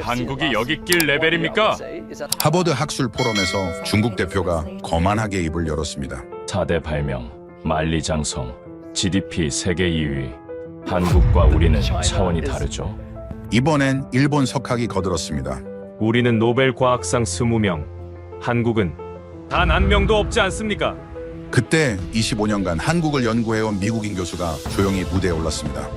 한국이 여기 낄 레벨입니까? 하버드 학술 포럼에서 중국 대표가 거만하게 입을 열었습니다. 4대 발명, 만리장성, GDP 세계 2위. 한국과 우리는 차원이 다르죠. 이번엔 일본 석학이 거들었습니다. 우리는 노벨 과학상 20명, 한국은 단 한 명도 없지 않습니까? 그때 25년간 한국을 연구해온 미국인 교수가 조용히 무대에 올랐습니다.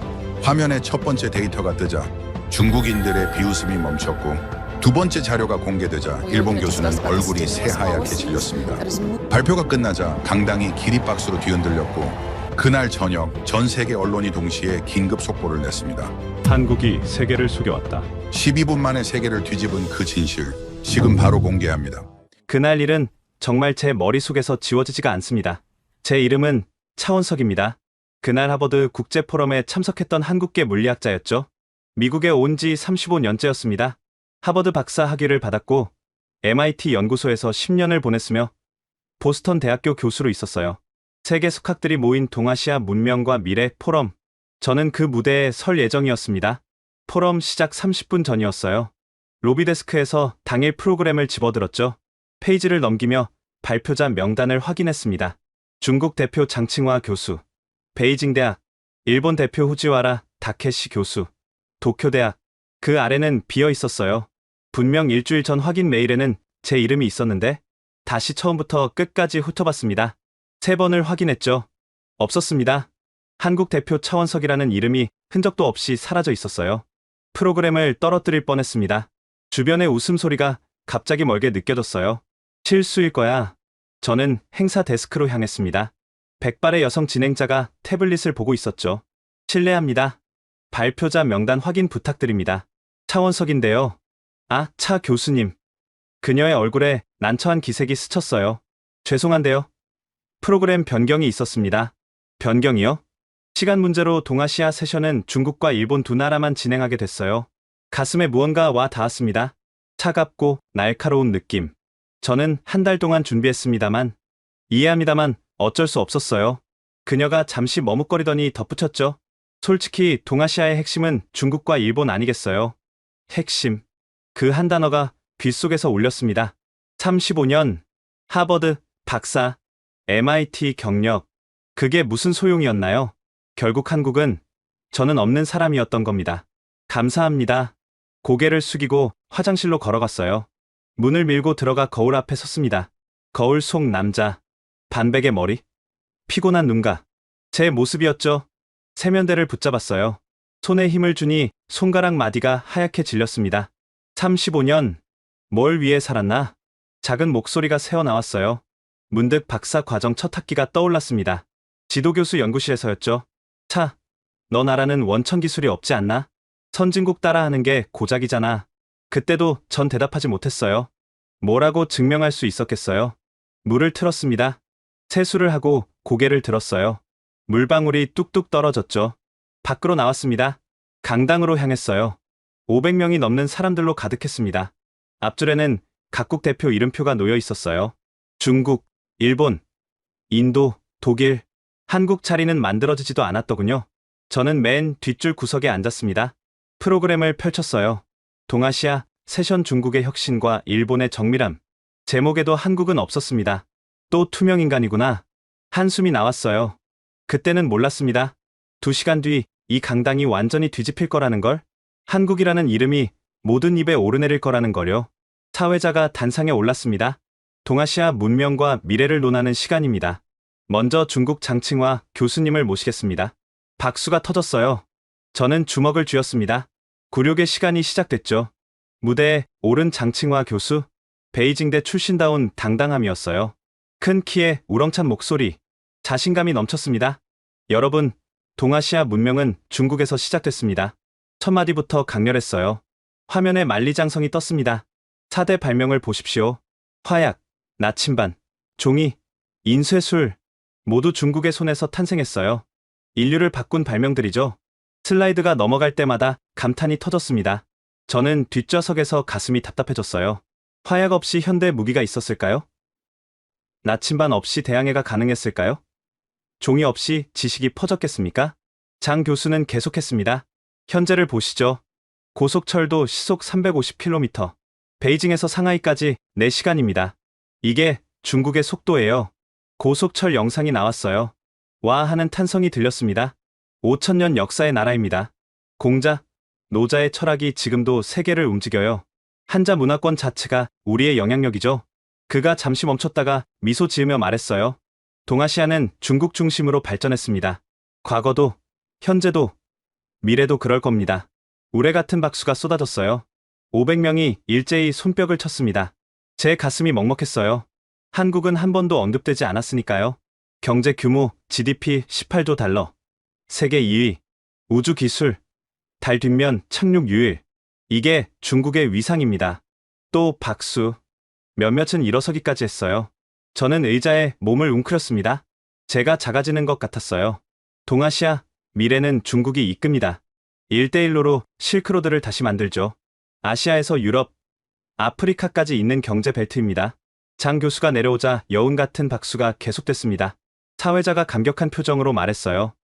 화면에 첫 번째 데이터가 뜨자 중국인들의 비웃음이 멈췄고 두 번째 자료가 공개되자 일본 교수는 얼굴이 새하얗게 질렸습니다. 발표가 끝나자 강당이 기립박수로 뒤흔들렸고 그날 저녁 전 세계 언론이 동시에 긴급 속보를 냈습니다. 한국이 세계를 속여왔다. 12분 만에 세계를 뒤집은 그 진실, 지금 바로 공개합니다. 그날 일은 정말 제 머릿속에서 지워지지가 않습니다. 제 이름은 차원석입니다. 그날 하버드 국제포럼에 참석했던 한국계 물리학자였죠. 미국에 온 지 35년째였습니다. 하버드 박사 학위를 받았고 MIT 연구소에서 10년을 보냈으며 보스턴 대학교 교수로 있었어요. 세계 석학들이 모인 동아시아 문명과 미래 포럼. 저는 그 무대에 설 예정이었습니다. 포럼 시작 30분 전이었어요. 로비데스크에서 당일 프로그램을 집어들었죠. 페이지를 넘기며 발표자 명단을 확인했습니다. 중국 대표 장칭화 교수, 베이징 대학, 일본 대표 후지와라 다케시 교수, 도쿄 대학. 그 아래는 비어 있었어요. 분명 일주일 전 확인 메일에는 제 이름이 있었는데 다시 처음부터 끝까지 훑어봤습니다. 3번을 확인했죠. 없었습니다. 한국 대표 차원석이라는 이름이 흔적도 없이 사라져 있었어요. 프로그램을 떨어뜨릴 뻔했습니다. 주변의 웃음소리가 갑자기 멀게 느껴졌어요. 실수일 거야. 저는 행사 데스크로 향했습니다. 백발의 여성 진행자가 태블릿을 보고 있었죠. 실례합니다. 발표자 명단 확인 부탁드립니다. 차원석인데요. 아, 차 교수님. 그녀의 얼굴에 난처한 기색이 스쳤어요. 죄송한데요. 프로그램 변경이 있었습니다. 변경이요? 시간 문제로 동아시아 세션은 중국과 일본 두 나라만 진행하게 됐어요. 가슴에 무언가 와 닿았습니다. 차갑고 날카로운 느낌. 저는 한 달 동안 준비했습니다만, 이해합니다만 어쩔 수 없었어요. 그녀가 잠시 머뭇거리더니 덧붙였죠. 솔직히 동아시아의 핵심은 중국과 일본 아니겠어요? 핵심. 그 한 단어가 귓속에서 울렸습니다. 35년, 하버드, 박사, MIT 경력. 그게 무슨 소용이었나요? 결국 한국은 저는 없는 사람이었던 겁니다. 감사합니다. 고개를 숙이고 화장실로 걸어갔어요. 문을 밀고 들어가 거울 앞에 섰습니다. 거울 속 남자, 반백의 머리, 피곤한 눈가. 제 모습이었죠. 세면대를 붙잡았어요. 손에 힘을 주니 손가락 마디가 하얗게 질렸습니다. 35년, 뭘 위해 살았나? 작은 목소리가 새어나왔어요. 문득 박사 과정 첫 학기가 떠올랐습니다. 지도교수 연구실에서였죠. 차, 너 나라는 원천 기술이 없지 않나? 선진국 따라하는 게 고작이잖아. 그때도 전 대답하지 못했어요. 뭐라고 증명할 수 있었겠어요? 물을 틀었습니다. 세수를 하고 고개를 들었어요. 물방울이 뚝뚝 떨어졌죠. 밖으로 나왔습니다. 강당으로 향했어요. 500명이 넘는 사람들로 가득했습니다. 앞줄에는 각국 대표 이름표가 놓여 있었어요. 중국, 일본, 인도, 독일, 한국 자리는 만들어지지도 않았더군요. 저는 맨 뒷줄 구석에 앉았습니다. 프로그램을 펼쳤어요. 동아시아, 세션 중국의 혁신과 일본의 정밀함. 제목에도 한국은 없었습니다. 또 투명인간이구나. 한숨이 나왔어요. 그때는 몰랐습니다. 2시간 뒤 이 강당이 완전히 뒤집힐 거라는 걸. 한국이라는 이름이 모든 입에 오르내릴 거라는 걸요. 사회자가 단상에 올랐습니다. 동아시아 문명과 미래를 논하는 시간입니다. 먼저 중국 장칭화 교수님을 모시겠습니다. 박수가 터졌어요. 저는 주먹을 쥐었습니다. 굴욕의 시간이 시작됐죠. 무대에 오른 장칭화 교수, 베이징대 출신다운 당당함이었어요. 큰 키에 우렁찬 목소리, 자신감이 넘쳤습니다. 여러분, 동아시아 문명은 중국에서 시작됐습니다. 첫 마디부터 강렬했어요. 화면에 만리장성이 떴습니다. 4대 발명을 보십시오. 화약, 나침반, 종이, 인쇄술, 모두 중국의 손에서 탄생했어요. 인류를 바꾼 발명들이죠. 슬라이드가 넘어갈 때마다 감탄이 터졌습니다. 저는 뒷좌석에서 가슴이 답답해졌어요. 화약 없이 현대 무기가 있었을까요? 나침반 없이 대항해가 가능했을까요? 종이 없이 지식이 퍼졌겠습니까? 장 교수는 계속했습니다. 현재를 보시죠. 고속철도 시속 350km. 베이징에서 상하이까지 4시간입니다. 이게 중국의 속도예요. 고속철 영상이 나왔어요. 와 하는 탄성이 들렸습니다. 5000년 역사의 나라입니다. 공자, 노자의 철학이 지금도 세계를 움직여요. 한자 문화권 자체가 우리의 영향력이죠. 그가 잠시 멈췄다가 미소 지으며 말했어요. 동아시아는 중국 중심으로 발전했습니다. 과거도, 현재도, 미래도 그럴 겁니다. 우레 같은 박수가 쏟아졌어요. 500명이 일제히 손뼉을 쳤습니다. 제 가슴이 먹먹했어요. 한국은 한 번도 언급되지 않았으니까요. 경제 규모, GDP 18조 달러, 세계 2위, 우주 기술, 달 뒷면 착륙 유일. 이게 중국의 위상입니다. 또 박수. 몇몇은 일어서기까지 했어요. 저는 의자에 몸을 웅크렸습니다. 제가 작아지는 것 같았어요. 동아시아, 미래는 중국이 이끕니다. 1대1로로 실크로드를 다시 만들죠. 아시아에서 유럽, 아프리카까지 있는 경제 벨트입니다. 장 교수가 내려오자 여운 같은 박수가 계속됐습니다. 사회자가 감격한 표정으로 말했어요.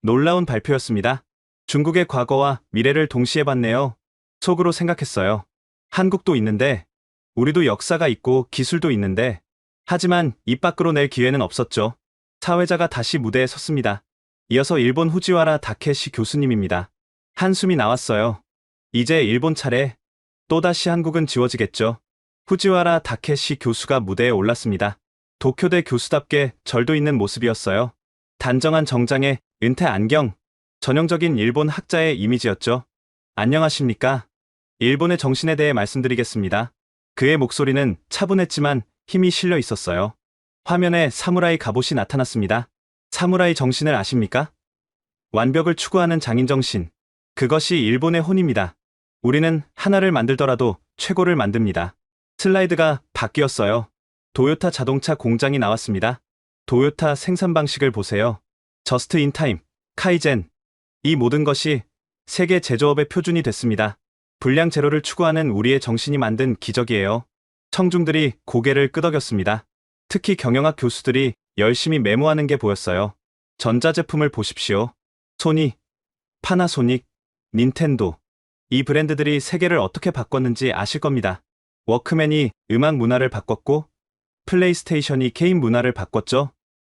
놀라운 발표였습니다. 중국의 과거와 미래를 동시에 봤네요. 속으로 생각했어요. 한국도 있는데, 우리도 역사가 있고 기술도 있는데, 하지만 입 밖으로 낼 기회는 없었죠. 사회자가 다시 무대에 섰습니다. 이어서 일본 후지와라 다케시 교수님입니다. 한숨이 나왔어요. 이제 일본 차례. 또다시 한국은 지워지겠죠. 후지와라 다케시 교수가 무대에 올랐습니다. 도쿄대 교수답게 절도 있는 모습이었어요. 단정한 정장에 은퇴 안경. 전형적인 일본 학자의 이미지였죠. 안녕하십니까? 일본의 정신에 대해 말씀드리겠습니다. 그의 목소리는 차분했지만 힘이 실려 있었어요. 화면에 사무라이 갑옷이 나타났습니다. 사무라이 정신을 아십니까? 완벽을 추구하는 장인 정신. 그것이 일본의 혼입니다. 우리는 하나를 만들더라도 최고를 만듭니다. 슬라이드가 바뀌었어요. 도요타 자동차 공장이 나왔습니다. 도요타 생산 방식을 보세요. 저스트 인 타임, 카이젠. 이 모든 것이 세계 제조업의 표준이 됐습니다. 불량 제로를 추구하는 우리의 정신이 만든 기적이에요. 청중들이 고개를 끄덕였습니다. 특히 경영학 교수들이 열심히 메모하는 게 보였어요. 전자제품을 보십시오. 소니, 파나소닉, 닌텐도. 이 브랜드들이 세계를 어떻게 바꿨는지 아실 겁니다. 워크맨이 음악 문화를 바꿨고 플레이스테이션이 게임 문화를 바꿨죠.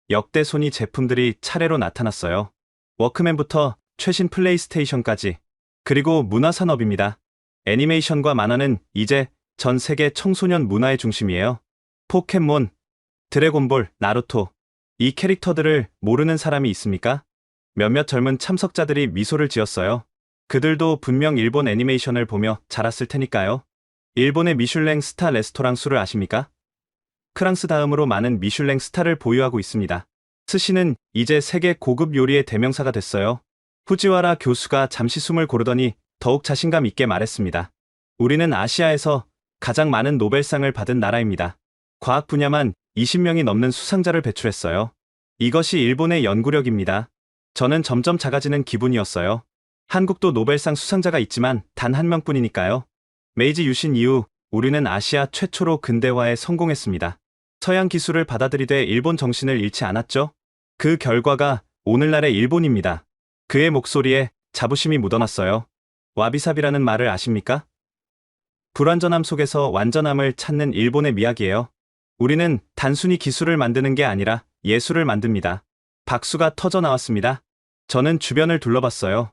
역대 소니 제품들이 차례로 나타났어요. 워크맨부터 최신 플레이스테이션까지. 그리고 문화산업입니다. 애니메이션과 만화는 이제 전 세계 청소년 문화의 중심이에요. 포켓몬, 드래곤볼, 나루토. 이 캐릭터들을 모르는 사람이 있습니까? 몇몇 젊은 참석자들이 미소를 지었어요. 그들도 분명 일본 애니메이션을 보며 자랐을 테니까요. 일본의 미슐랭 스타 레스토랑 수를 아십니까? 프랑스 다음으로 많은 미슐랭 스타를 보유하고 있습니다. 스시는 이제 세계 고급 요리의 대명사가 됐어요. 후지와라 교수가 잠시 숨을 고르더니 더욱 자신감 있게 말했습니다. 우리는 아시아에서 가장 많은 노벨상을 받은 나라입니다. 과학 분야만 20명이 넘는 수상자를 배출했어요. 이것이 일본의 연구력입니다. 저는 점점 작아지는 기분이었어요. 한국도 노벨상 수상자가 있지만 단 한 명뿐이니까요. 메이지 유신 이후 우리는 아시아 최초로 근대화에 성공했습니다. 서양 기술을 받아들이되 일본 정신을 잃지 않았죠. 그 결과가 오늘날의 일본입니다. 그의 목소리에 자부심이 묻어났어요. 와비사비라는 말을 아십니까? 불완전함 속에서 완전함을 찾는 일본의 미학이에요. 우리는 단순히 기술을 만드는 게 아니라 예술을 만듭니다. 박수가 터져 나왔습니다. 저는 주변을 둘러봤어요.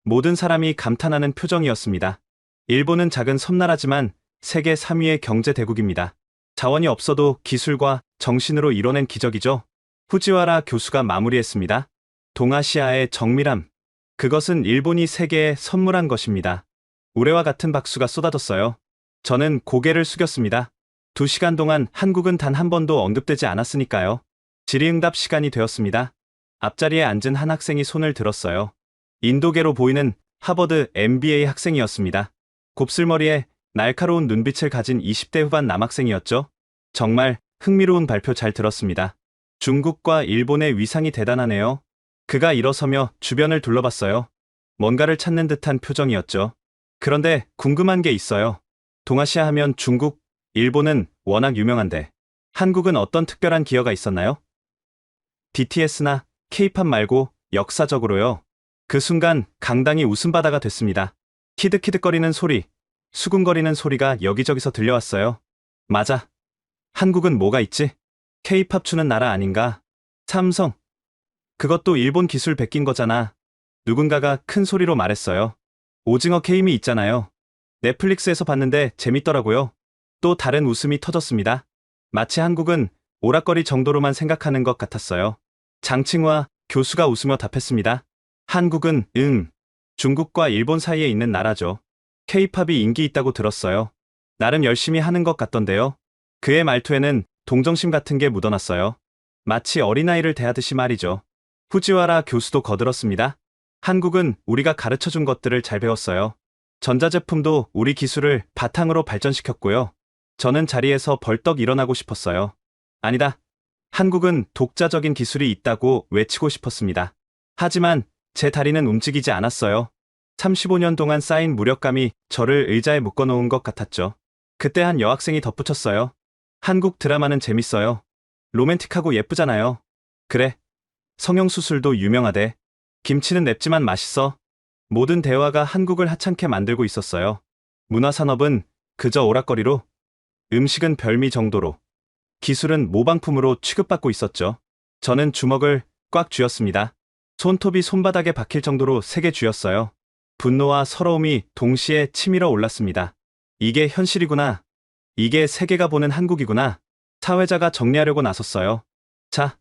모든 사람이 감탄하는 표정이었습니다. 일본은 작은 섬나라지만 세계 3위의 경제 대국입니다. 자원이 없어도 기술과 정신으로 이뤄낸 기적이죠. 후지와라 교수가 마무리했습니다. 동아시아의 정밀함. 그것은 일본이 세계에 선물한 것입니다. 우레와 같은 박수가 쏟아졌어요. 저는 고개를 숙였습니다. 2시간 동안 한국은 단 한 번도 언급되지 않았으니까요. 질의응답 시간이 되었습니다. 앞자리에 앉은 한 학생이 손을 들었어요. 인도계로 보이는 하버드 MBA 학생이었습니다. 곱슬머리에 날카로운 눈빛을 가진 20대 후반 남학생이었죠. 정말 흥미로운 발표 잘 들었습니다. 중국과 일본의 위상이 대단하네요. 그가 일어서며 주변을 둘러봤어요. 뭔가를 찾는 듯한 표정이었죠. 그런데 궁금한 게 있어요. 동아시아 하면 중국, 일본은 워낙 유명한데 한국은 어떤 특별한 기여가 있었나요? BTS나 K-팝 말고 역사적으로요. 그 순간 강당이 웃음바다가 됐습니다. 키득키득거리는 소리, 수군거리는 소리가 여기저기서 들려왔어요. 맞아. 한국은 뭐가 있지? K-팝 추는 나라 아닌가? 삼성. 그것도 일본 기술 베낀 거잖아. 누군가가 큰 소리로 말했어요. 오징어 게임이 있잖아요. 넷플릭스에서 봤는데 재밌더라고요. 또 다른 웃음이 터졌습니다. 마치 한국은 오락거리 정도로만 생각하는 것 같았어요. 장칭화 교수가 웃으며 답했습니다. 한국은 중국과 일본 사이에 있는 나라죠. K-팝이 인기 있다고 들었어요. 나름 열심히 하는 것 같던데요. 그의 말투에는 동정심 같은 게 묻어났어요. 마치 어린아이를 대하듯이 말이죠. 후지와라 교수도 거들었습니다. 한국은 우리가 가르쳐준 것들을 잘 배웠어요. 전자제품도 우리 기술을 바탕으로 발전시켰고요. 저는 자리에서 벌떡 일어나고 싶었어요. 아니다. 한국은 독자적인 기술이 있다고 외치고 싶었습니다. 하지만 제 다리는 움직이지 않았어요. 35년 동안 쌓인 무력감이 저를 의자에 묶어놓은 것 같았죠. 그때 한 여학생이 덧붙였어요. 한국 드라마는 재밌어요. 로맨틱하고 예쁘잖아요. 그래. 성형수술도 유명하대. 김치는 맵지만 맛있어. 모든 대화가 한국을 하찮게 만들고 있었어요. 문화산업은 그저 오락거리로, 음식은 별미 정도로, 기술은 모방품으로 취급받고 있었죠. 저는 주먹을 꽉 쥐었습니다. 손톱이 손바닥에 박힐 정도로 세게 쥐었어요. 분노와 서러움이 동시에 치밀어 올랐습니다. 이게 현실이구나. 이게 세계가 보는 한국이구나. 사회자가 정리하려고 나섰어요. 자,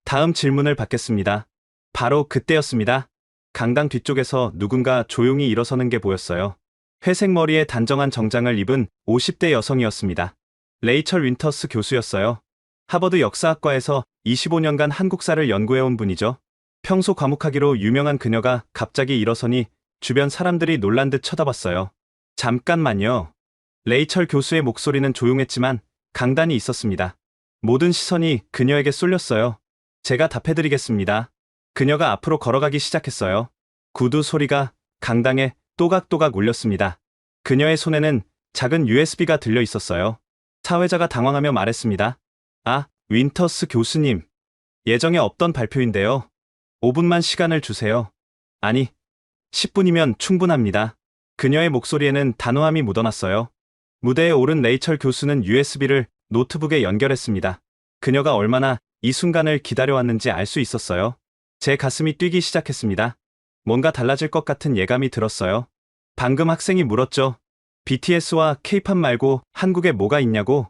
다음 질문을 받겠습니다. 바로 그때였습니다. 강당 뒤쪽에서 누군가 조용히 일어서는 게 보였어요. 회색 머리에 단정한 정장을 입은 50대 여성이었습니다. 레이철 윈터스 교수였어요. 하버드 역사학과에서 25년간 한국사를 연구해온 분이죠. 평소 과묵하기로 유명한 그녀가 갑자기 일어서니 주변 사람들이 놀란 듯 쳐다봤어요. 잠깐만요. 레이철 교수의 목소리는 조용했지만 강단이 있었습니다. 모든 시선이 그녀에게 쏠렸어요. 제가 답해드리겠습니다. 그녀가 앞으로 걸어가기 시작했어요. 구두 소리가 강당에 또각또각 울렸습니다. 그녀의 손에는 작은 USB가 들려 있었어요. 사회자가 당황하며 말했습니다. 아, 윈터스 교수님. 예정에 없던 발표인데요. 5분만 시간을 주세요. 아니, 10분이면 충분합니다. 그녀의 목소리에는 단호함이 묻어났어요. 무대에 오른 레이철 교수는 USB를 노트북에 연결했습니다. 그녀가 얼마나 이 순간을 기다려왔는지 알 수 있었어요. 제 가슴이 뛰기 시작했습니다. 뭔가 달라질 것 같은 예감이 들었어요. 방금 학생이 물었죠. BTS와 K-팝 말고 한국에 뭐가 있냐고?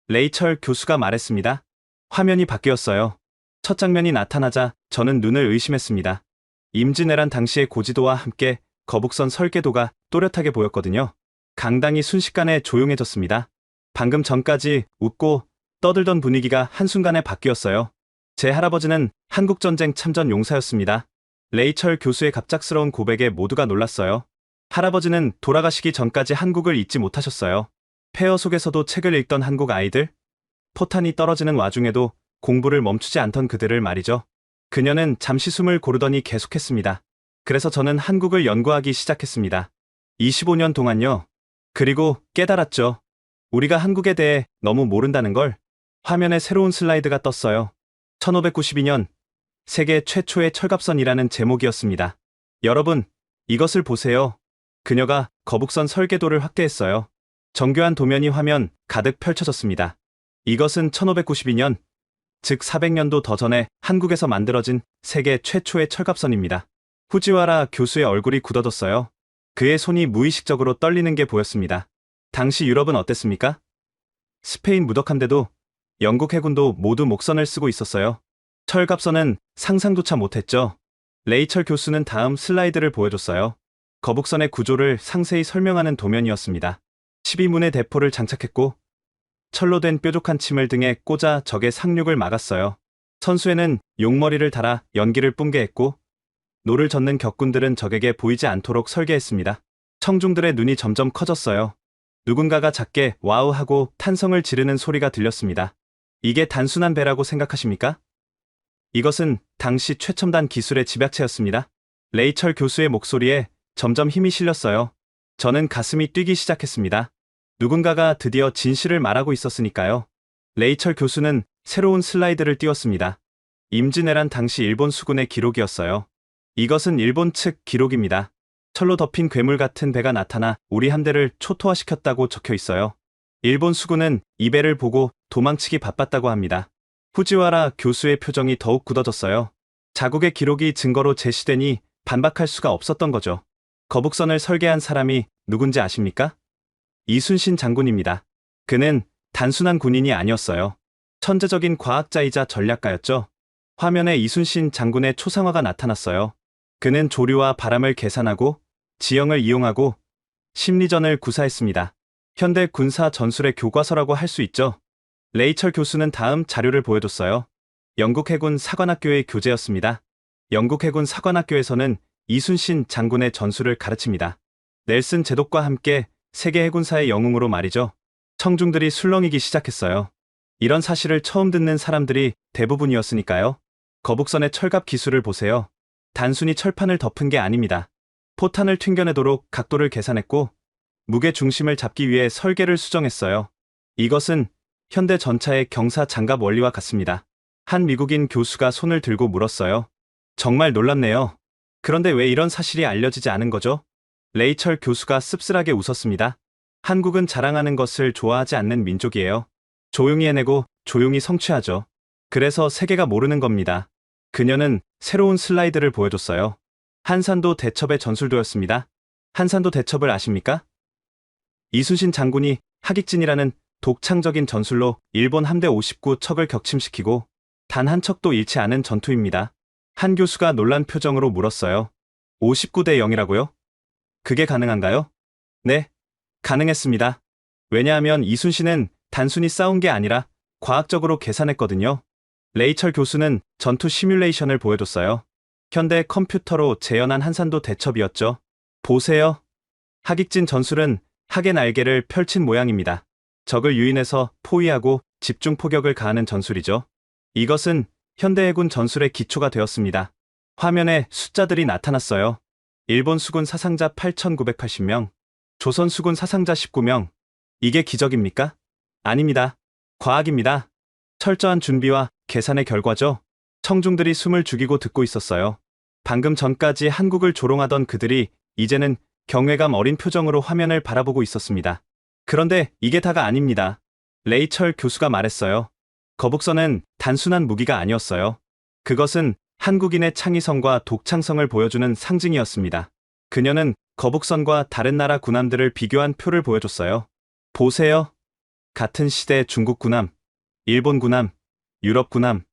레이철 교수가 말했습니다. 화면이 바뀌었어요. 첫 장면이 나타나자 저는 눈을 의심했습니다. 임진왜란 당시의 고지도와 함께 거북선 설계도가 또렷하게 보였거든요. 강당이 순식간에 조용해졌습니다. 방금 전까지 웃고 떠들던 분위기가 한순간에 바뀌었어요. 제 할아버지는 한국전쟁 참전 용사였습니다. 레이철 교수의 갑작스러운 고백에 모두가 놀랐어요. 할아버지는 돌아가시기 전까지 한국을 잊지 못하셨어요. 폐허 속에서도 책을 읽던 한국 아이들, 포탄이 떨어지는 와중에도 공부를 멈추지 않던 그들을 말이죠. 그녀는 잠시 숨을 고르더니 계속했습니다. 그래서 저는 한국을 연구하기 시작했습니다. 25년 동안요. 그리고 깨달았죠. 우리가 한국에 대해 너무 모른다는 걸. 화면에 새로운 슬라이드가 떴어요. 1592년 세계 최초의 철갑선이라는 제목이었습니다. 여러분, 이것을 보세요. 그녀가 거북선 설계도를 확대했어요. 정교한 도면이 화면 가득 펼쳐졌습니다. 이것은 1592년, 즉 400년도 더 전에 한국에서 만들어진 세계 최초의 철갑선입니다. 후지와라 교수의 얼굴이 굳어졌어요. 그의 손이 무의식적으로 떨리는 게 보였습니다. 당시 유럽은 어땠습니까? 스페인 무덕함대도 영국 해군도 모두 목선을 쓰고 있었어요. 철갑선은 상상조차 못했죠. 레이철 교수는 다음 슬라이드를 보여줬어요. 거북선의 구조를 상세히 설명하는 도면이었습니다. 12문의 대포를 장착했고 철로 된 뾰족한 침을 등에 꽂아 적의 상륙을 막았어요. 선수에는 용머리를 달아 연기를 뿜게 했고 노를 젓는 격군들은 적에게 보이지 않도록 설계했습니다. 청중들의 눈이 점점 커졌어요. 누군가가 작게 와우 하고 탄성을 지르는 소리가 들렸습니다. 이게 단순한 배라고 생각하십니까? 이것은 당시 최첨단 기술의 집약체였습니다. 레이철 교수의 목소리에 점점 힘이 실렸어요. 저는 가슴이 뛰기 시작했습니다. 누군가가 드디어 진실을 말하고 있었으니까요. 레이철 교수는 새로운 슬라이드를 띄웠습니다. 임진왜란 당시 일본 수군의 기록이었어요. 이것은 일본 측 기록입니다. 철로 덮인 괴물 같은 배가 나타나 우리 함대를 초토화시켰다고 적혀 있어요. 일본 수군은 이 배를 보고 도망치기 바빴다고 합니다. 후지와라 교수의 표정이 더욱 굳어졌어요. 자국의 기록이 증거로 제시되니 반박할 수가 없었던 거죠. 거북선을 설계한 사람이 누군지 아십니까? 이순신 장군입니다. 그는 단순한 군인이 아니었어요. 천재적인 과학자이자 전략가였죠. 화면에 이순신 장군의 초상화가 나타났어요. 그는 조류와 바람을 계산하고 지형을 이용하고 심리전을 구사했습니다. 현대 군사 전술의 교과서라고 할 수 있죠. 레이철 교수는 다음 자료를 보여줬어요. 영국 해군 사관학교의 교재였습니다. 영국 해군 사관학교에서는 이순신 장군의 전술을 가르칩니다. 넬슨 제독과 함께 세계 해군사의 영웅으로 말이죠. 청중들이 술렁이기 시작했어요. 이런 사실을 처음 듣는 사람들이 대부분이었으니까요. 거북선의 철갑 기술을 보세요. 단순히 철판을 덮은 게 아닙니다. 포탄을 튕겨내도록 각도를 계산했고 무게 중심을 잡기 위해 설계를 수정했어요. 이것은 현대 전차의 경사 장갑 원리와 같습니다. 한 미국인 교수가 손을 들고 물었어요. 정말 놀랍네요. 그런데 왜 이런 사실이 알려지지 않은 거죠? 레이철 교수가 씁쓸하게 웃었습니다. 한국은 자랑하는 것을 좋아하지 않는 민족이에요. 조용히 해내고 조용히 성취하죠. 그래서 세계가 모르는 겁니다. 그녀는 새로운 슬라이드를 보여줬어요. 한산도 대첩의 전술도였습니다. 한산도 대첩을 아십니까? 이순신 장군이 하객진이라는 독창적인 전술로 일본 함대 59척을 격침시키고 단 한 척도 잃지 않은 전투입니다. 한 교수가 놀란 표정으로 물었어요. 59대 0이라고요? 그게 가능한가요? 네, 가능했습니다. 왜냐하면 이순신은 단순히 싸운 게 아니라 과학적으로 계산했거든요. 레이철 교수는 전투 시뮬레이션을 보여줬어요. 현대 컴퓨터로 재현한 한산도 대첩이었죠. 보세요. 하객진 전술은 학의 날개를 펼친 모양입니다. 적을 유인해서 포위하고 집중 포격을 가하는 전술이죠. 이것은 현대 해군 전술의 기초가 되었습니다. 화면에 숫자들이 나타났어요. 일본 수군 사상자 8,980명, 조선 수군 사상자 19명. 이게 기적입니까? 아닙니다. 과학입니다. 철저한 준비와 계산의 결과죠. 청중들이 숨을 죽이고 듣고 있었어요. 방금 전까지 한국을 조롱하던 그들이 이제는 경외감 어린 표정으로 화면을 바라보고 있었습니다. 그런데 이게 다가 아닙니다. 레이철 교수가 말했어요. 거북선은 단순한 무기가 아니었어요. 그것은 한국인의 창의성과 독창성을 보여주는 상징이었습니다. 그녀는 거북선과 다른 나라 군함들을 비교한 표를 보여줬어요. 보세요. 같은 시대 중국 군함, 일본 군함, 유럽 군함,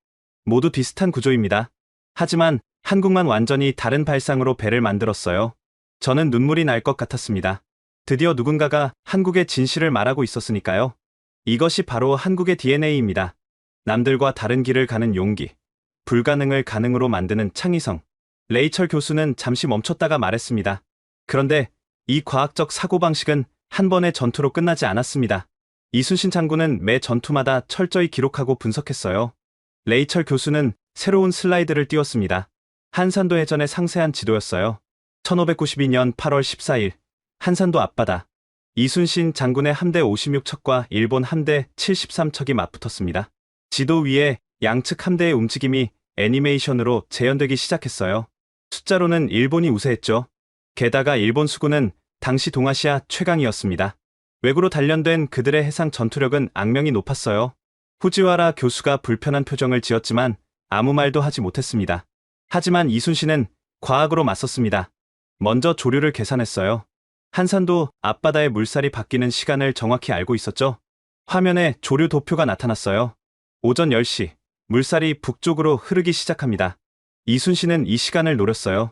모두 비슷한 구조입니다. 하지만 한국만 완전히 다른 발상으로 배를 만들었어요. 저는 눈물이 날 것 같았습니다. 드디어 누군가가 한국의 진실을 말하고 있었으니까요. 이것이 바로 한국의 DNA입니다. 남들과 다른 길을 가는 용기, 불가능을 가능으로 만드는 창의성. 레이철 교수는 잠시 멈췄다가 말했습니다. 그런데 이 과학적 사고방식은 한 번의 전투로 끝나지 않았습니다. 이순신 장군은 매 전투마다 철저히 기록하고 분석했어요. 레이철 교수는 새로운 슬라이드를 띄웠습니다. 한산도 해전의 상세한 지도였어요. 1592년 8월 14일 한산도 앞바다. 이순신 장군의 함대 56척과 일본 함대 73척이 맞붙었습니다. 지도 위에 양측 함대의 움직임이 애니메이션으로 재현되기 시작했어요. 숫자로는 일본이 우세했죠. 게다가 일본 수군은 당시 동아시아 최강이었습니다. 외구로 단련된 그들의 해상 전투력은 악명이 높았어요. 후지와라 교수가 불편한 표정을 지었지만 아무 말도 하지 못했습니다. 하지만 이순신은 과학으로 맞섰습니다. 먼저 조류를 계산했어요. 한산도 앞바다의 물살이 바뀌는 시간을 정확히 알고 있었죠. 화면에 조류 도표가 나타났어요. 오전 10시, 물살이 북쪽으로 흐르기 시작합니다. 이순신은 이 시간을 노렸어요.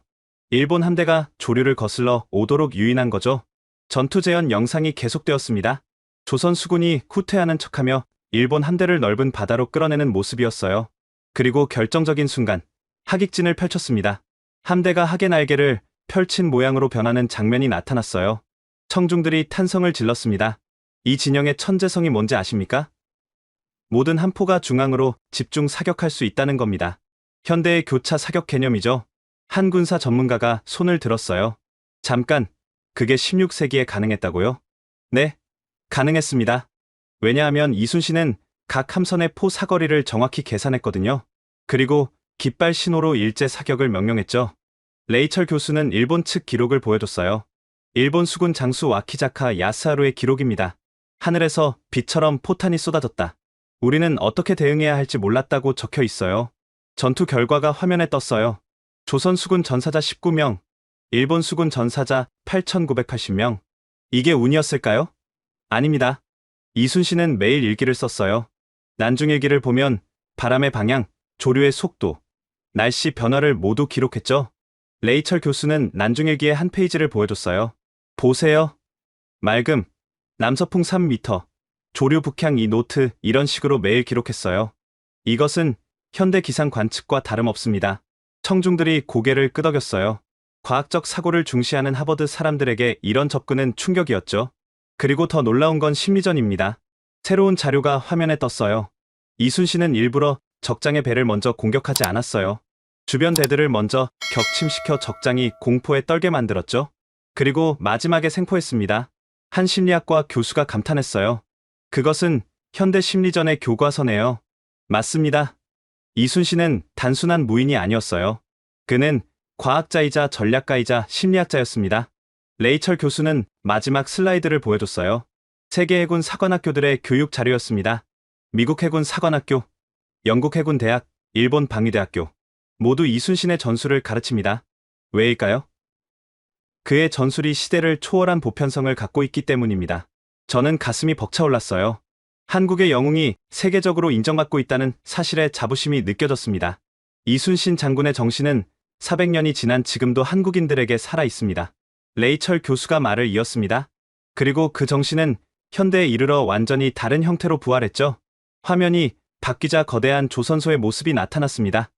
일본 함대가 조류를 거슬러 오도록 유인한 거죠. 전투 재현 영상이 계속되었습니다. 조선 수군이 후퇴하는 척하며 일본 함대를 넓은 바다로 끌어내는 모습이었어요. 그리고 결정적인 순간, 하객진을 펼쳤습니다. 함대가 하계 날개를 펼친 모양으로 변하는 장면이 나타났어요. 청중들이 탄성을 질렀습니다. 이 진영의 천재성이 뭔지 아십니까? 모든 함포가 중앙으로 집중 사격할 수 있다는 겁니다. 현대의 교차 사격 개념이죠. 한 군사 전문가가 손을 들었어요. 잠깐, 그게 16세기에 가능했다고요? 네, 가능했습니다. 왜냐하면 이순신은 각 함선의 포 사거리를 정확히 계산했거든요. 그리고 깃발 신호로 일제 사격을 명령했죠. 레이철 교수는 일본 측 기록을 보여줬어요. 일본 수군 장수 와키자카 야스하루의 기록입니다. 하늘에서 빛처럼 포탄이 쏟아졌다. 우리는 어떻게 대응해야 할지 몰랐다고 적혀 있어요. 전투 결과가 화면에 떴어요. 조선 수군 전사자 19명, 일본 수군 전사자 8,980명. 이게 운이었을까요? 아닙니다. 이순신은 매일 일기를 썼어요. 난중일기를 보면 바람의 방향, 조류의 속도, 날씨 변화를 모두 기록했죠. 레이철 교수는 난중일기의 한 페이지를 보여줬어요. 보세요. 맑음, 남서풍 3m, 조류 북향 2노트 이런 식으로 매일 기록했어요. 이것은 현대 기상 관측과 다름없습니다. 청중들이 고개를 끄덕였어요. 과학적 사고를 중시하는 하버드 사람들에게 이런 접근은 충격이었죠. 그리고 더 놀라운 건 심리전입니다. 새로운 자료가 화면에 떴어요. 이순신은 일부러 적장의 배를 먼저 공격하지 않았어요. 주변 배들을 먼저 격침시켜 적장이 공포에 떨게 만들었죠. 그리고 마지막에 생포했습니다. 한 심리학과 교수가 감탄했어요. 그것은 현대 심리전의 교과서네요. 맞습니다. 이순신은 단순한 무인이 아니었어요. 그는 과학자이자 전략가이자 심리학자였습니다. 레이철 교수는 마지막 슬라이드를 보여줬어요. 세계 해군 사관학교들의 교육 자료였습니다. 미국 해군 사관학교, 영국 해군 대학, 일본 방위대학교 모두 이순신의 전술을 가르칩니다. 왜일까요? 그의 전술이 시대를 초월한 보편성을 갖고 있기 때문입니다. 저는 가슴이 벅차올랐어요. 한국의 영웅이 세계적으로 인정받고 있다는 사실에 자부심이 느껴졌습니다. 이순신 장군의 정신은 400년이 지난 지금도 한국인들에게 살아 있습니다. 레이철 교수가 말을 이었습니다. 그리고 그 정신은 현대에 이르러 완전히 다른 형태로 부활했죠. 화면이 바뀌자 거대한 조선소의 모습이 나타났습니다.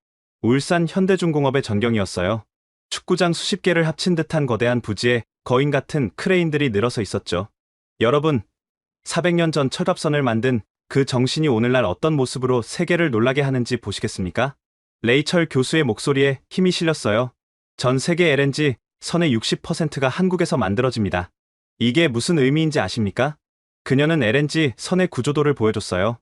울산 현대중공업의 전경이었어요. 축구장 수십 개를 합친 듯한 거대한 부지에 거인 같은 크레인들이 늘어서 있었죠. 여러분, 400년 전 철갑선을 만든 그 정신이 오늘날 어떤 모습으로 세계를 놀라게 하는지 보시겠습니까? 레이철 교수의 목소리에 힘이 실렸어요. 전 세계 LNG 선의 60%가 한국에서 만들어집니다. 이게 무슨 의미인지 아십니까? 그녀는 LNG 선의 구조도를 보여줬어요.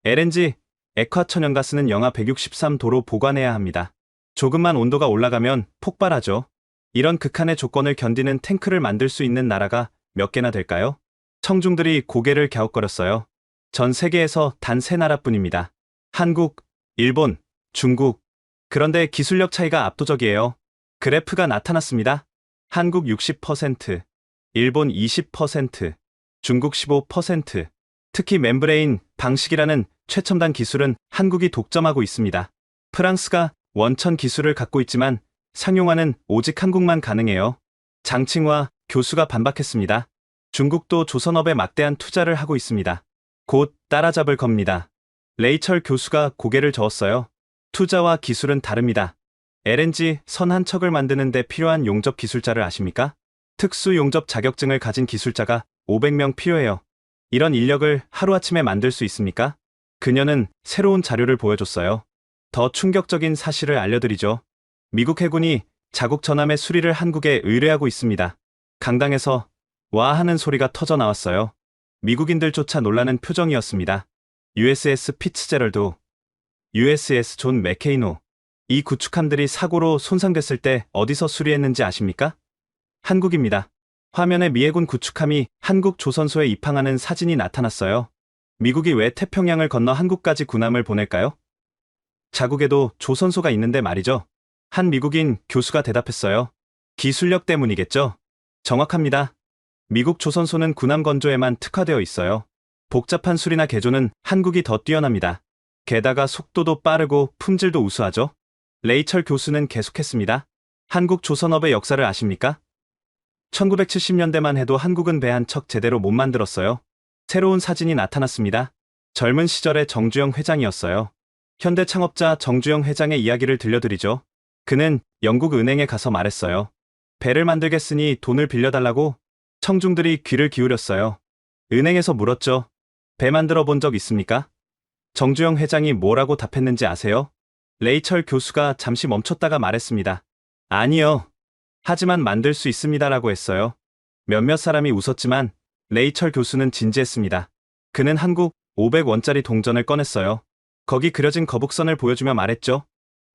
LNG, 액화천연가스는 영하 163도로 보관해야 합니다. 조금만 온도가 올라가면 폭발하죠. 이런 극한의 조건을 견디는 탱크를 만들 수 있는 나라가 몇 개나 될까요? 청중들이 고개를 갸웃거렸어요. 전 세계에서 단 3나라뿐입니다. 한국, 일본, 중국. 그런데 기술력 차이가 압도적이에요. 그래프가 나타났습니다. 한국 60%, 일본 20%, 중국 15%. 특히 멤브레인 방식이라는 최첨단 기술은 한국이 독점하고 있습니다. 프랑스가 원천 기술을 갖고 있지만 상용화는 오직 한국만 가능해요. 장칭화 교수가 반박했습니다. 중국도 조선업에 막대한 투자를 하고 있습니다. 곧 따라잡을 겁니다. 레이철 교수가 고개를 저었어요. 투자와 기술은 다릅니다. LNG 선 한 척을 만드는 데 필요한 용접 기술자를 아십니까? 특수 용접 자격증을 가진 기술자가 500명 필요해요. 이런 인력을 하루아침에 만들 수 있습니까? 그녀는 새로운 자료를 보여줬어요. 더 충격적인 사실을 알려드리죠. 미국 해군이 자국 전함의 수리를 한국에 의뢰하고 있습니다. 강당에서 와 하는 소리가 터져 나왔어요. 미국인들조차 놀라는 표정이었습니다. USS 피츠제럴드, USS 존 맥케이노. 이 구축함들이 사고로 손상됐을 때 어디서 수리했는지 아십니까? 한국입니다. 화면에 미해군 구축함이 한국 조선소에 입항하는 사진이 나타났어요. 미국이 왜 태평양을 건너 한국까지 군함을 보낼까요? 자국에도 조선소가 있는데 말이죠. 한 미국인 교수가 대답했어요. 기술력 때문이겠죠? 정확합니다. 미국 조선소는 군함 건조에만 특화되어 있어요. 복잡한 수리나 개조는 한국이 더 뛰어납니다. 게다가 속도도 빠르고 품질도 우수하죠. 레이철 교수는 계속했습니다. 한국 조선업의 역사를 아십니까? 1970년대만 해도 한국은 배 한 척 제대로 못 만들었어요. 새로운 사진이 나타났습니다. 젊은 시절의 정주영 회장이었어요. 현대 창업자 정주영 회장의 이야기를 들려드리죠. 그는 영국 은행에 가서 말했어요. 배를 만들겠으니 돈을 빌려달라고. 청중들이 귀를 기울였어요. 은행에서 물었죠. 배 만들어 본 적 있습니까? 정주영 회장이 뭐라고 답했는지 아세요? 레이철 교수가 잠시 멈췄다가 말했습니다. 아니요. 하지만 만들 수 있습니다라고 했어요. 몇몇 사람이 웃었지만 레이철 교수는 진지했습니다. 그는 한국 500원짜리 동전을 꺼냈어요. 거기 그려진 거북선을 보여주며 말했죠.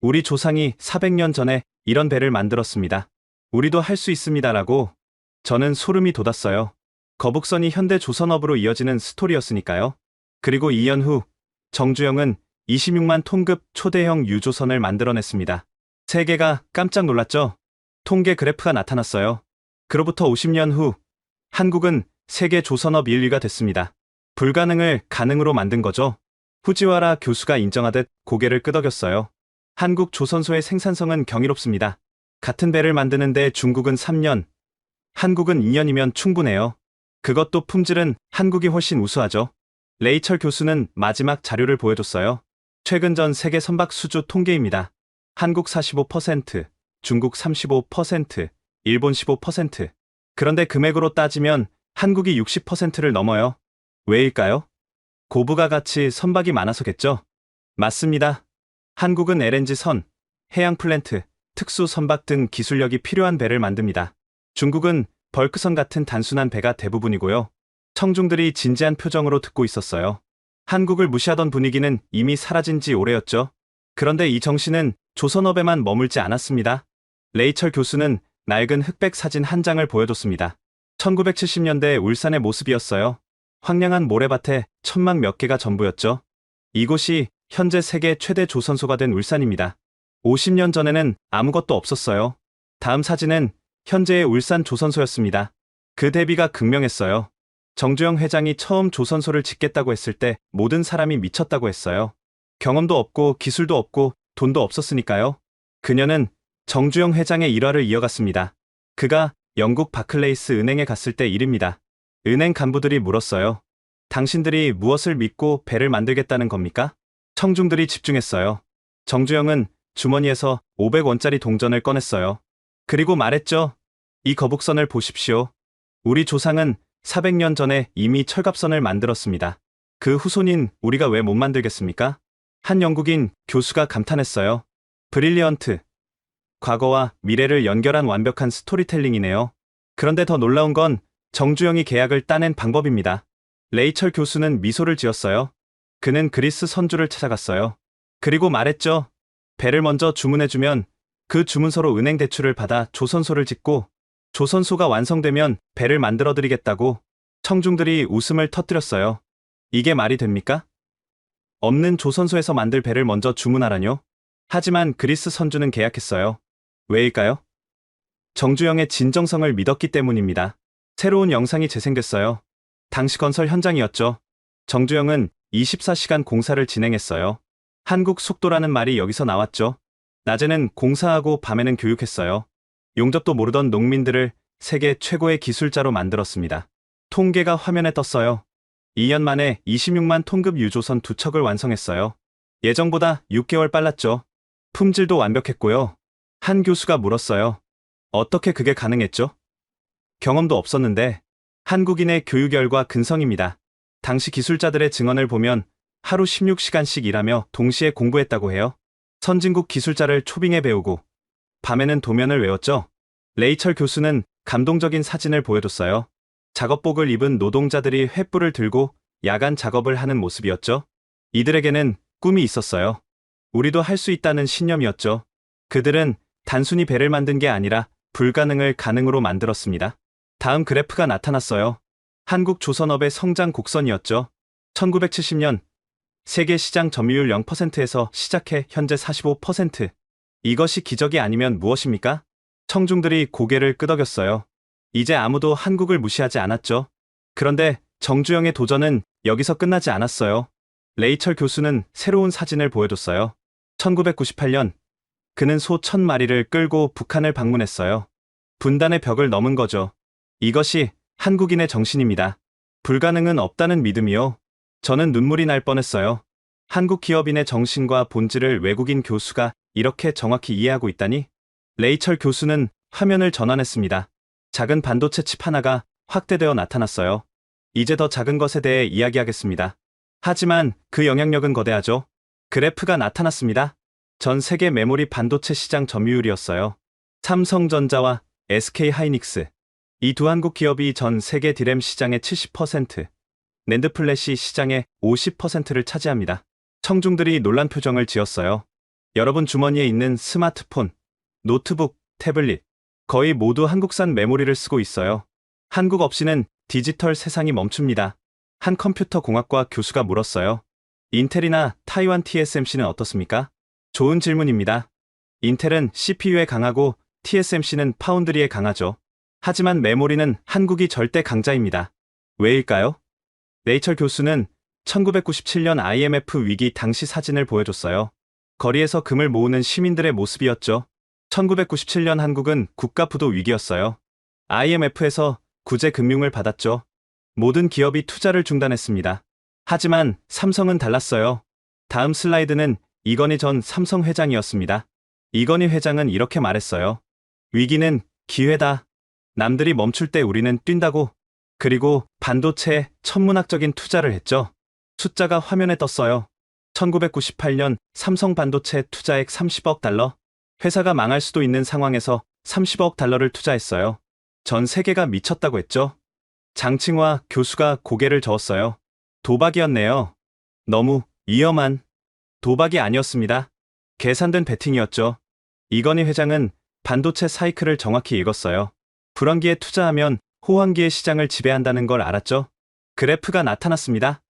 우리 조상이 400년 전에 이런 배를 만들었습니다. 우리도 할 수 있습니다라고. 저는 소름이 돋았어요. 거북선이 현대 조선업으로 이어지는 스토리였으니까요. 그리고 2년 후 정주영은 26만 톤급 초대형 유조선을 만들어냈습니다. 세계가 깜짝 놀랐죠? 통계 그래프가 나타났어요. 그로부터 50년 후 한국은 세계 조선업 1위가 됐습니다. 불가능을 가능으로 만든 거죠. 후지와라 교수가 인정하듯 고개를 끄덕였어요. 한국 조선소의 생산성은 경이롭습니다. 같은 배를 만드는데 중국은 3년, 한국은 2년이면 충분해요. 그것도 품질은 한국이 훨씬 우수하죠. 레이철 교수는 마지막 자료를 보여줬어요. 최근 전 세계 선박 수주 통계입니다. 한국 45%, 중국 35%, 일본 15%. 그런데 금액으로 따지면 한국이 60%를 넘어요. 왜일까요? 고부가 가치 선박이 많아서겠죠? 맞습니다. 한국은 LNG선, 해양 플랜트, 특수 선박 등 기술력이 필요한 배를 만듭니다. 중국은 벌크선 같은 단순한 배가 대부분이고요. 청중들이 진지한 표정으로 듣고 있었어요. 한국을 무시하던 분위기는 이미 사라진 지 오래였죠. 그런데 이 정신은 조선업에만 머물지 않았습니다. 레이철 교수는 낡은 흑백 사진 한 장을 보여줬습니다. 1970년대 울산의 모습이었어요. 황량한 모래밭에 천막 몇 개가 전부였죠. 이곳이 현재 세계 최대 조선소가 된 울산입니다. 50년 전에는 아무것도 없었어요. 다음 사진은 현재의 울산 조선소였습니다. 그 대비가 극명했어요. 정주영 회장이 처음 조선소를 짓겠다고 했을 때 모든 사람이 미쳤다고 했어요. 경험도 없고 기술도 없고 돈도 없었으니까요. 그녀는 정주영 회장의 일화를 이어갔습니다. 그가 영국 바클레이스 은행에 갔을 때 일입니다. 은행 간부들이 물었어요. 당신들이 무엇을 믿고 배를 만들겠다는 겁니까? 청중들이 집중했어요. 정주영은 주머니에서 500원짜리 동전을 꺼냈어요. 그리고 말했죠. 이 거북선을 보십시오. 우리 조상은 400년 전에 이미 철갑선을 만들었습니다. 그 후손인 우리가 왜 못 만들겠습니까? 한 영국인 교수가 감탄했어요. 브릴리언트. 과거와 미래를 연결한 완벽한 스토리텔링이네요. 그런데 더 놀라운 건 정주영이 계약을 따낸 방법입니다. 레이철 교수는 미소를 지었어요. 그는 그리스 선주를 찾아갔어요. 그리고 말했죠. 배를 먼저 주문해주면 그 주문서로 은행 대출을 받아 조선소를 짓고 조선소가 완성되면 배를 만들어드리겠다고. 청중들이 웃음을 터뜨렸어요. 이게 말이 됩니까? 없는 조선소에서 만들 배를 먼저 주문하라뇨? 하지만 그리스 선주는 계약했어요. 왜일까요? 정주영의 진정성을 믿었기 때문입니다. 새로운 영상이 재생됐어요. 당시 건설 현장이었죠. 정주영은 24시간 공사를 진행했어요. 한국 속도라는 말이 여기서 나왔죠. 낮에는 공사하고 밤에는 교육했어요. 용접도 모르던 농민들을 세계 최고의 기술자로 만들었습니다. 통계가 화면에 떴어요. 2년 만에 26만 톤급 유조선 2척을 완성했어요. 예정보다 6개월 빨랐죠. 품질도 완벽했고요. 한 교수가 물었어요. 어떻게 그게 가능했죠? 경험도 없었는데. 한국인의 교육열과 근성입니다. 당시 기술자들의 증언을 보면 하루 16시간씩 일하며 동시에 공부했다고 해요. 선진국 기술자를 초빙해 배우고 밤에는 도면을 외웠죠. 레이철 교수는 감동적인 사진을 보여줬어요. 작업복을 입은 노동자들이 횃불을 들고 야간 작업을 하는 모습이었죠. 이들에게는 꿈이 있었어요. 우리도 할 수 있다는 신념이었죠. 그들은 단순히 배를 만든 게 아니라 불가능을 가능으로 만들었습니다. 다음 그래프가 나타났어요. 한국 조선업의 성장 곡선이었죠. 1970년 세계 시장 점유율 0%에서 시작해 현재 45%. 이것이 기적이 아니면 무엇입니까? 청중들이 고개를 끄덕였어요. 이제 아무도 한국을 무시하지 않았죠. 그런데 정주영의 도전은 여기서 끝나지 않았어요. 레이철 교수는 새로운 사진을 보여줬어요. 1998년 그는 소 1000마리를 끌고 북한을 방문했어요. 분단의 벽을 넘은 거죠. 이것이 한국인의 정신입니다. 불가능은 없다는 믿음이요. 저는 눈물이 날 뻔했어요. 한국 기업인의 정신과 본질을 외국인 교수가 이렇게 정확히 이해하고 있다니? 레이철 교수는 화면을 전환했습니다. 작은 반도체 칩 하나가 확대되어 나타났어요. 이제 더 작은 것에 대해 이야기하겠습니다. 하지만 그 영향력은 거대하죠. 그래프가 나타났습니다. 전 세계 메모리 반도체 시장 점유율이었어요. 삼성전자와 SK하이닉스. 이 두 한국 기업이 전 세계 디램 시장의 70%, 낸드 플래시 시장의 50%를 차지합니다. 청중들이 놀란 표정을 지었어요. 여러분 주머니에 있는 스마트폰, 노트북, 태블릿, 거의 모두 한국산 메모리를 쓰고 있어요. 한국 없이는 디지털 세상이 멈춥니다. 한 컴퓨터 공학과 교수가 물었어요. 인텔이나 타이완 TSMC는 어떻습니까? 좋은 질문입니다. 인텔은 CPU에 강하고 TSMC는 파운드리에 강하죠. 하지만 메모리는 한국이 절대 강자입니다. 왜일까요? 레이철 교수는 1997년 IMF 위기 당시 사진을 보여줬어요. 거리에서 금을 모으는 시민들의 모습이었죠. 1997년 한국은 국가 부도 위기였어요. IMF에서 구제 금융을 받았죠. 모든 기업이 투자를 중단했습니다. 하지만 삼성은 달랐어요. 다음 슬라이드는 이건희 전 삼성 회장이었습니다. 이건희 회장은 이렇게 말했어요. 위기는 기회다. 남들이 멈출 때 우리는 뛴다고. 그리고 반도체에 천문학적인 투자를 했죠. 숫자가 화면에 떴어요. 1998년 삼성 반도체 투자액 30억 달러. 회사가 망할 수도 있는 상황에서 30억 달러를 투자했어요. 전 세계가 미쳤다고 했죠. 장칭화 교수가 고개를 저었어요. 도박이었네요. 너무 위험한. 도박이 아니었습니다. 계산된 베팅이었죠. 이건희 회장은 반도체 사이클을 정확히 읽었어요. 불황기에 투자하면 호황기의 시장을 지배한다는 걸 알았죠. 그래프가 나타났습니다.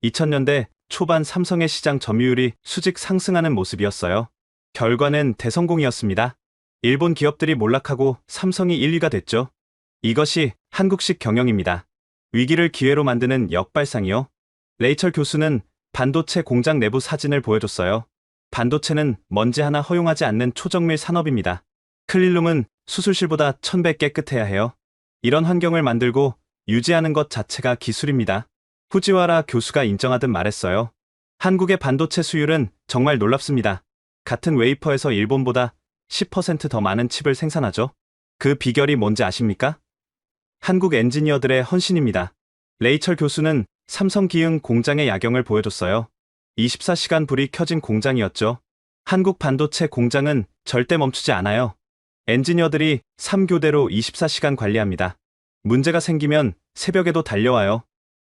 2000년대 초반 삼성의 시장 점유율이 수직 상승하는 모습이었어요. 결과는 대성공이었습니다. 일본 기업들이 몰락하고 삼성이 1위가 됐죠. 이것이 한국식 경영입니다. 위기를 기회로 만드는 역발상이요. 레이철 교수는 반도체 공장 내부 사진을 보여줬어요. 반도체는 먼지 하나 허용하지 않는 초정밀 산업입니다. 클린룸은 수술실보다 1000배 깨끗해야 해요. 이런 환경을 만들고 유지하는 것 자체가 기술입니다. 후지와라 교수가 인정하듯 말했어요. 한국의 반도체 수율은 정말 놀랍습니다. 같은 웨이퍼에서 일본보다 10% 더 많은 칩을 생산하죠. 그 비결이 뭔지 아십니까? 한국 엔지니어들의 헌신입니다. 레이철 교수는 삼성 기흥 공장의 야경을 보여줬어요. 24시간 불이 켜진 공장이었죠. 한국 반도체 공장은 절대 멈추지 않아요. 엔지니어들이 3교대로 24시간 관리합니다. 문제가 생기면 새벽에도 달려와요.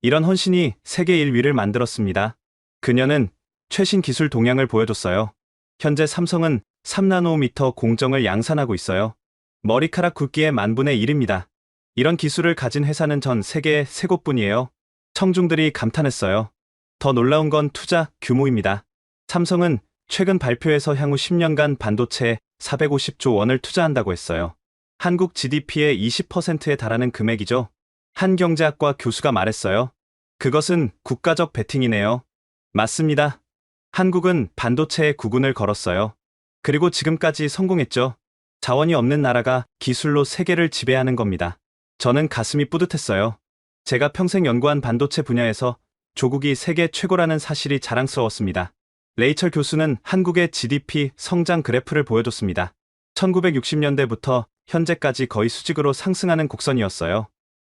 이런 헌신이 세계 1위를 만들었습니다. 그녀는 최신 기술 동향을 보여줬어요. 현재 삼성은 3나노미터 공정을 양산하고 있어요. 머리카락 굵기의 10,000분의 1입니다. 이런 기술을 가진 회사는 전 세계에 3곳뿐이에요. 청중들이 감탄했어요. 더 놀라운 건 투자 규모입니다. 삼성은 최근 발표에서 향후 10년간 반도체에 450조 원을 투자한다고 했어요. 한국 GDP의 20%에 달하는 금액이죠. 한 경제학과 교수가 말했어요. 그것은 국가적 베팅이네요. 맞습니다. 한국은 반도체에 구군을 걸었어요. 그리고 지금까지 성공했죠. 자원이 없는 나라가 기술로 세계를 지배하는 겁니다. 저는 가슴이 뿌듯했어요. 제가 평생 연구한 반도체 분야에서 조국이 세계 최고라는 사실이 자랑스러웠습니다. 레이철 교수는 한국의 GDP 성장 그래프를 보여줬습니다. 1960년대부터 현재까지 거의 수직으로 상승하는 곡선이었어요.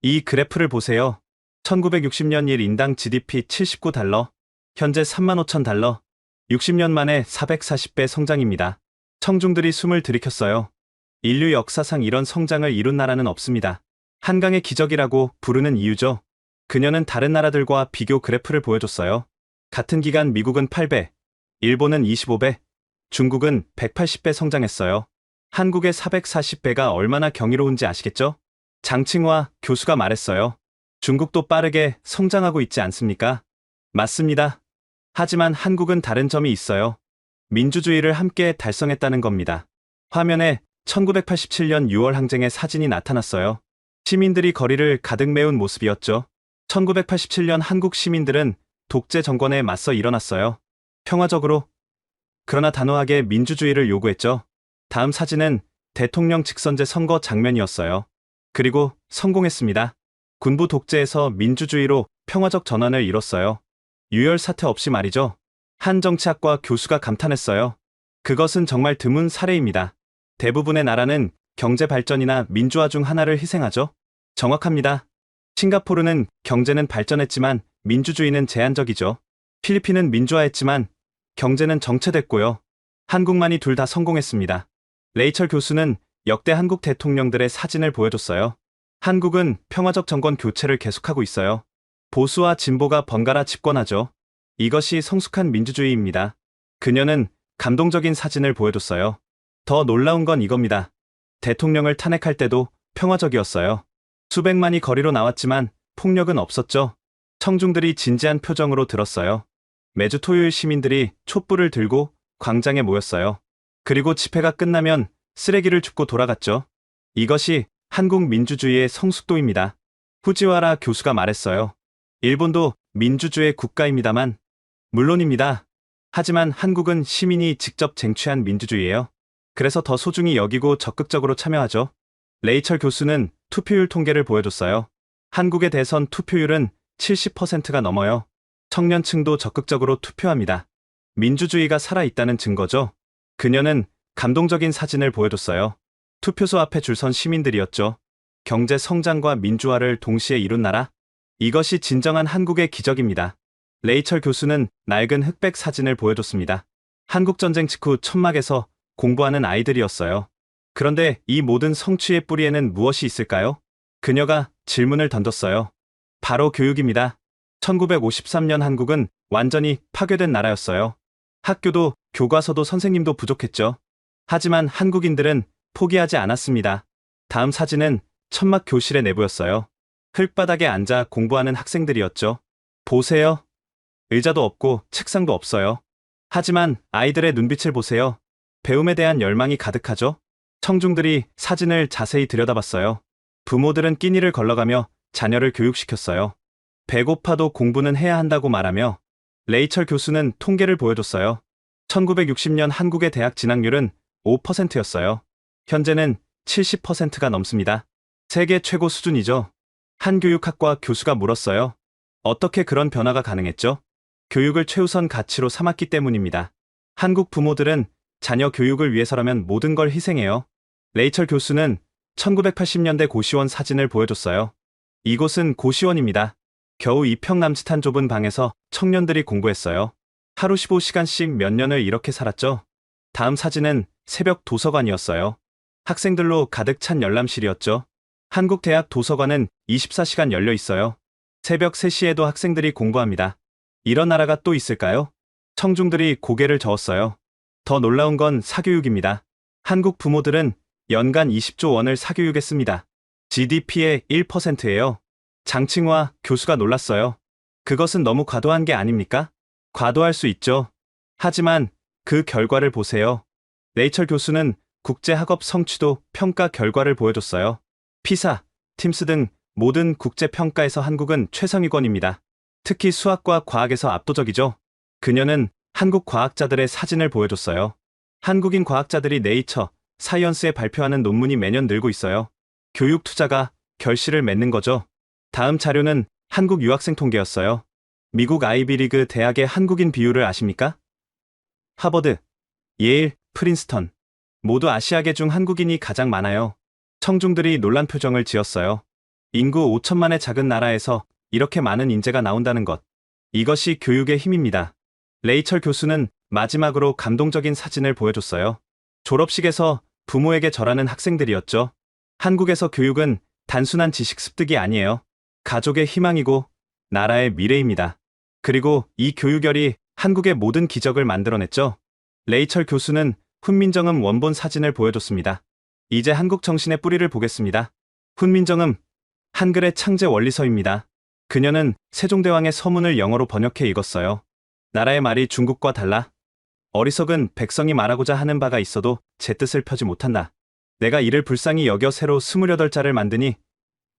이 그래프를 보세요. 1960년 1인당 GDP 79달러, 현재 35,000달러, 60년 만에 440배 성장입니다. 청중들이 숨을 들이켰어요. 인류 역사상 이런 성장을 이룬 나라는 없습니다. 한강의 기적이라고 부르는 이유죠. 그녀는 다른 나라들과 비교 그래프를 보여줬어요. 같은 기간 미국은 8배, 일본은 25배, 중국은 180배 성장했어요. 한국의 440배가 얼마나 경이로운지 아시겠죠? 장칭화 교수가 말했어요. 중국도 빠르게 성장하고 있지 않습니까? 맞습니다. 하지만 한국은 다른 점이 있어요. 민주주의를 함께 달성했다는 겁니다. 화면에 1987년 6월 항쟁의 사진이 나타났어요. 시민들이 거리를 가득 메운 모습이었죠. 1987년 한국 시민들은 독재 정권에 맞서 일어났어요. 평화적으로. 그러나 단호하게 민주주의를 요구했죠. 다음 사진은 대통령 직선제 선거 장면이었어요. 그리고 성공했습니다. 군부 독재에서 민주주의로 평화적 전환을 이뤘어요. 유혈 사태 없이 말이죠. 한 정치학과 교수가 감탄했어요. 그것은 정말 드문 사례입니다. 대부분의 나라는 경제 발전이나 민주화 중 하나를 희생하죠. 정확합니다. 싱가포르는 경제는 발전했지만 민주주의는 제한적이죠. 필리핀은 민주화했지만 경제는 정체됐고요. 한국만이 둘 다 성공했습니다. 레이철 교수는 역대 한국 대통령들의 사진을 보여줬어요. 한국은 평화적 정권 교체를 계속하고 있어요. 보수와 진보가 번갈아 집권하죠. 이것이 성숙한 민주주의입니다. 그녀는 감동적인 사진을 보여줬어요. 더 놀라운 건 이겁니다. 대통령을 탄핵할 때도 평화적이었어요. 수백만이 거리로 나왔지만 폭력은 없었죠. 청중들이 진지한 표정으로 들었어요. 매주 토요일 시민들이 촛불을 들고 광장에 모였어요. 그리고 집회가 끝나면 쓰레기를 줍고 돌아갔죠. 이것이 한국 민주주의의 성숙도입니다. 후지와라 교수가 말했어요. 일본도 민주주의 국가입니다만, 물론입니다. 하지만 한국은 시민이 직접 쟁취한 민주주의예요. 그래서 더 소중히 여기고 적극적으로 참여하죠. 레이철 교수는 투표율 통계를 보여줬어요. 한국의 대선 투표율은 70%가 넘어요. 청년층도 적극적으로 투표합니다. 민주주의가 살아있다는 증거죠. 그녀는 감동적인 사진을 보여줬어요. 투표소 앞에 줄 선 시민들이었죠. 경제 성장과 민주화를 동시에 이룬 나라? 이것이 진정한 한국의 기적입니다. 레이철 교수는 낡은 흑백 사진을 보여줬습니다. 한국전쟁 직후 천막에서 공부하는 아이들이었어요. 그런데 이 모든 성취의 뿌리에는 무엇이 있을까요? 그녀가 질문을 던졌어요. 바로 교육입니다. 1953년 한국은 완전히 파괴된 나라였어요. 학교도 교과서도 선생님도 부족했죠. 하지만 한국인들은 포기하지 않았습니다. 다음 사진은 천막 교실의 내부였어요. 흙바닥에 앉아 공부하는 학생들이었죠. 보세요. 의자도 없고 책상도 없어요. 하지만 아이들의 눈빛을 보세요. 배움에 대한 열망이 가득하죠. 청중들이 사진을 자세히 들여다봤어요. 부모들은 끼니를 걸러가며 자녀를 교육시켰어요. 배고파도 공부는 해야 한다고 말하며 레이철 교수는 통계를 보여줬어요. 1960년 한국의 대학 진학률은 5%였어요. 현재는 70%가 넘습니다. 세계 최고 수준이죠. 한 교육학과 교수가 물었어요. 어떻게 그런 변화가 가능했죠? 교육을 최우선 가치로 삼았기 때문입니다. 한국 부모들은 자녀 교육을 위해서라면 모든 걸 희생해요. 레이철 교수는 1980년대 고시원 사진을 보여줬어요. 이곳은 고시원입니다. 겨우 2평 남짓한 좁은 방에서 청년들이 공부했어요. 하루 15시간씩 몇 년을 이렇게 살았죠. 다음 사진은 새벽 도서관이었어요. 학생들로 가득 찬 열람실이었죠. 한국 대학 도서관은 24시간 열려 있어요. 새벽 3시에도 학생들이 공부합니다. 이런 나라가 또 있을까요? 청중들이 고개를 저었어요. 더 놀라운 건 사교육입니다. 한국 부모들은 연간 20조 원을 사교육했습니다. GDP의 1%예요. 장칭화 교수가 놀랐어요. 그것은 너무 과도한 게 아닙니까? 과도할 수 있죠. 하지만 그 결과를 보세요. 레이철 교수는 국제학업 성취도 평가 결과를 보여줬어요. 피사, 팀스 등 모든 국제평가에서 한국은 최상위권입니다. 특히 수학과 과학에서 압도적이죠. 그녀는 한국 과학자들의 사진을 보여줬어요. 한국인 과학자들이 네이처, 사이언스에 발표하는 논문이 매년 늘고 있어요. 교육 투자가 결실을 맺는 거죠. 다음 자료는 한국 유학생 통계였어요. 미국 아이비리그 대학의 한국인 비율을 아십니까? 하버드, 예일, 프린스턴. 모두 아시아계 중 한국인이 가장 많아요. 청중들이 놀란 표정을 지었어요. 인구 5천만의 작은 나라에서 이렇게 많은 인재가 나온다는 것. 이것이 교육의 힘입니다. 레이철 교수는 마지막으로 감동적인 사진을 보여줬어요. 졸업식에서 부모에게 절하는 학생들이었죠. 한국에서 교육은 단순한 지식 습득이 아니에요. 가족의 희망이고 나라의 미래입니다. 그리고 이 교육열이 한국의 모든 기적을 만들어냈죠. 레이철 교수는 훈민정음 원본 사진을 보여줬습니다. 이제 한국 정신의 뿌리를 보겠습니다. 훈민정음, 한글의 창제 원리서입니다. 그녀는 세종대왕의 서문을 영어로 번역해 읽었어요. 나라의 말이 중국과 달라. 어리석은 백성이 말하고자 하는 바가 있어도 제 뜻을 펴지 못한다. 내가 이를 불쌍히 여겨 새로 28자를 만드니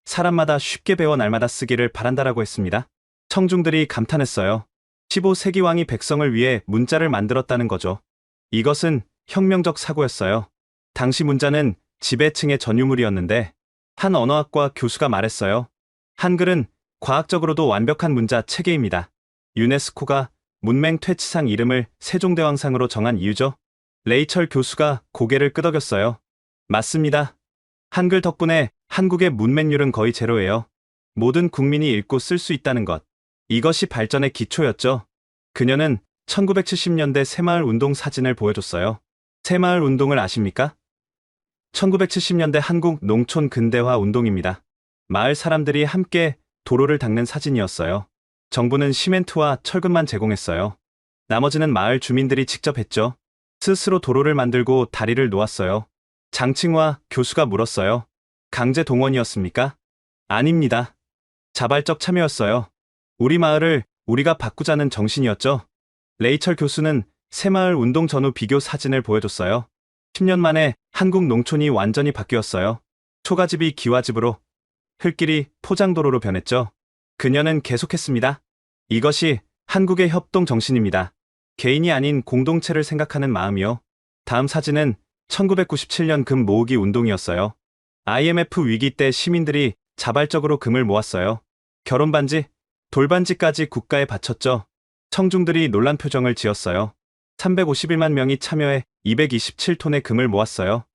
사람마다 쉽게 배워 날마다 쓰기를 바란다라고 했습니다. 청중들이 감탄했어요. 15세기 왕이 백성을 위해 문자를 만들었다는 거죠. 이것은 혁명적 사고였어요. 당시 문자는 지배층의 전유물이었는데 한 언어학과 교수가 말했어요. 한글은 과학적으로도 완벽한 문자 체계입니다. 유네스코가 문맹 퇴치상 이름을 세종대왕상으로 정한 이유죠. 레이철 교수가 고개를 끄덕였어요. 맞습니다. 한글 덕분에 한국의 문맹률은 거의 제로예요. 모든 국민이 읽고 쓸 수 있다는 것. 이것이 발전의 기초였죠. 그녀는 1970년대 새마을 운동 사진을 보여줬어요. 새마을 운동을 아십니까? 1970년대 한국 농촌 근대화 운동입니다. 마을 사람들이 함께 도로를 닦는 사진이었어요. 정부는 시멘트와 철근만 제공했어요. 나머지는 마을 주민들이 직접 했죠. 스스로 도로를 만들고 다리를 놓았어요. 장칭화 교수가 물었어요. 강제 동원이었습니까? 아닙니다. 자발적 참여였어요. 우리 마을을 우리가 바꾸자는 정신이었죠. 레이철 교수는 새마을 운동 전후 비교 사진을 보여줬어요. 10년 만에 한국 농촌이 완전히 바뀌었어요. 초가집이 기와집으로, 흙길이 포장도로로 변했죠. 그녀는 계속했습니다. 이것이 한국의 협동 정신입니다. 개인이 아닌 공동체를 생각하는 마음이요. 다음 사진은 1997년 금 모으기 운동이었어요. IMF 위기 때 시민들이 자발적으로 금을 모았어요. 결혼반지, 돌반지까지 국가에 바쳤죠. 청중들이 놀란 표정을 지었어요. 351만 명이 참여해 227톤의 금을 모았어요.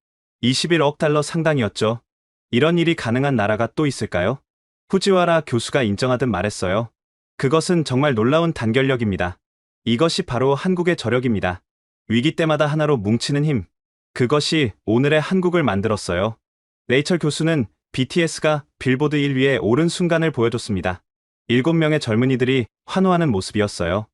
21억 달러 상당이었죠. 이런 일이 가능한 나라가 또 있을까요? 후지와라 교수가 인정하듯 말했어요. 그것은 정말 놀라운 단결력입니다. 이것이 바로 한국의 저력입니다. 위기 때마다 하나로 뭉치는 힘. 그것이 오늘의 한국을 만들었어요. 레이철 교수는 BTS가 빌보드 1위에 오른 순간을 보여줬습니다. 7명의 젊은이들이 환호하는 모습이었어요.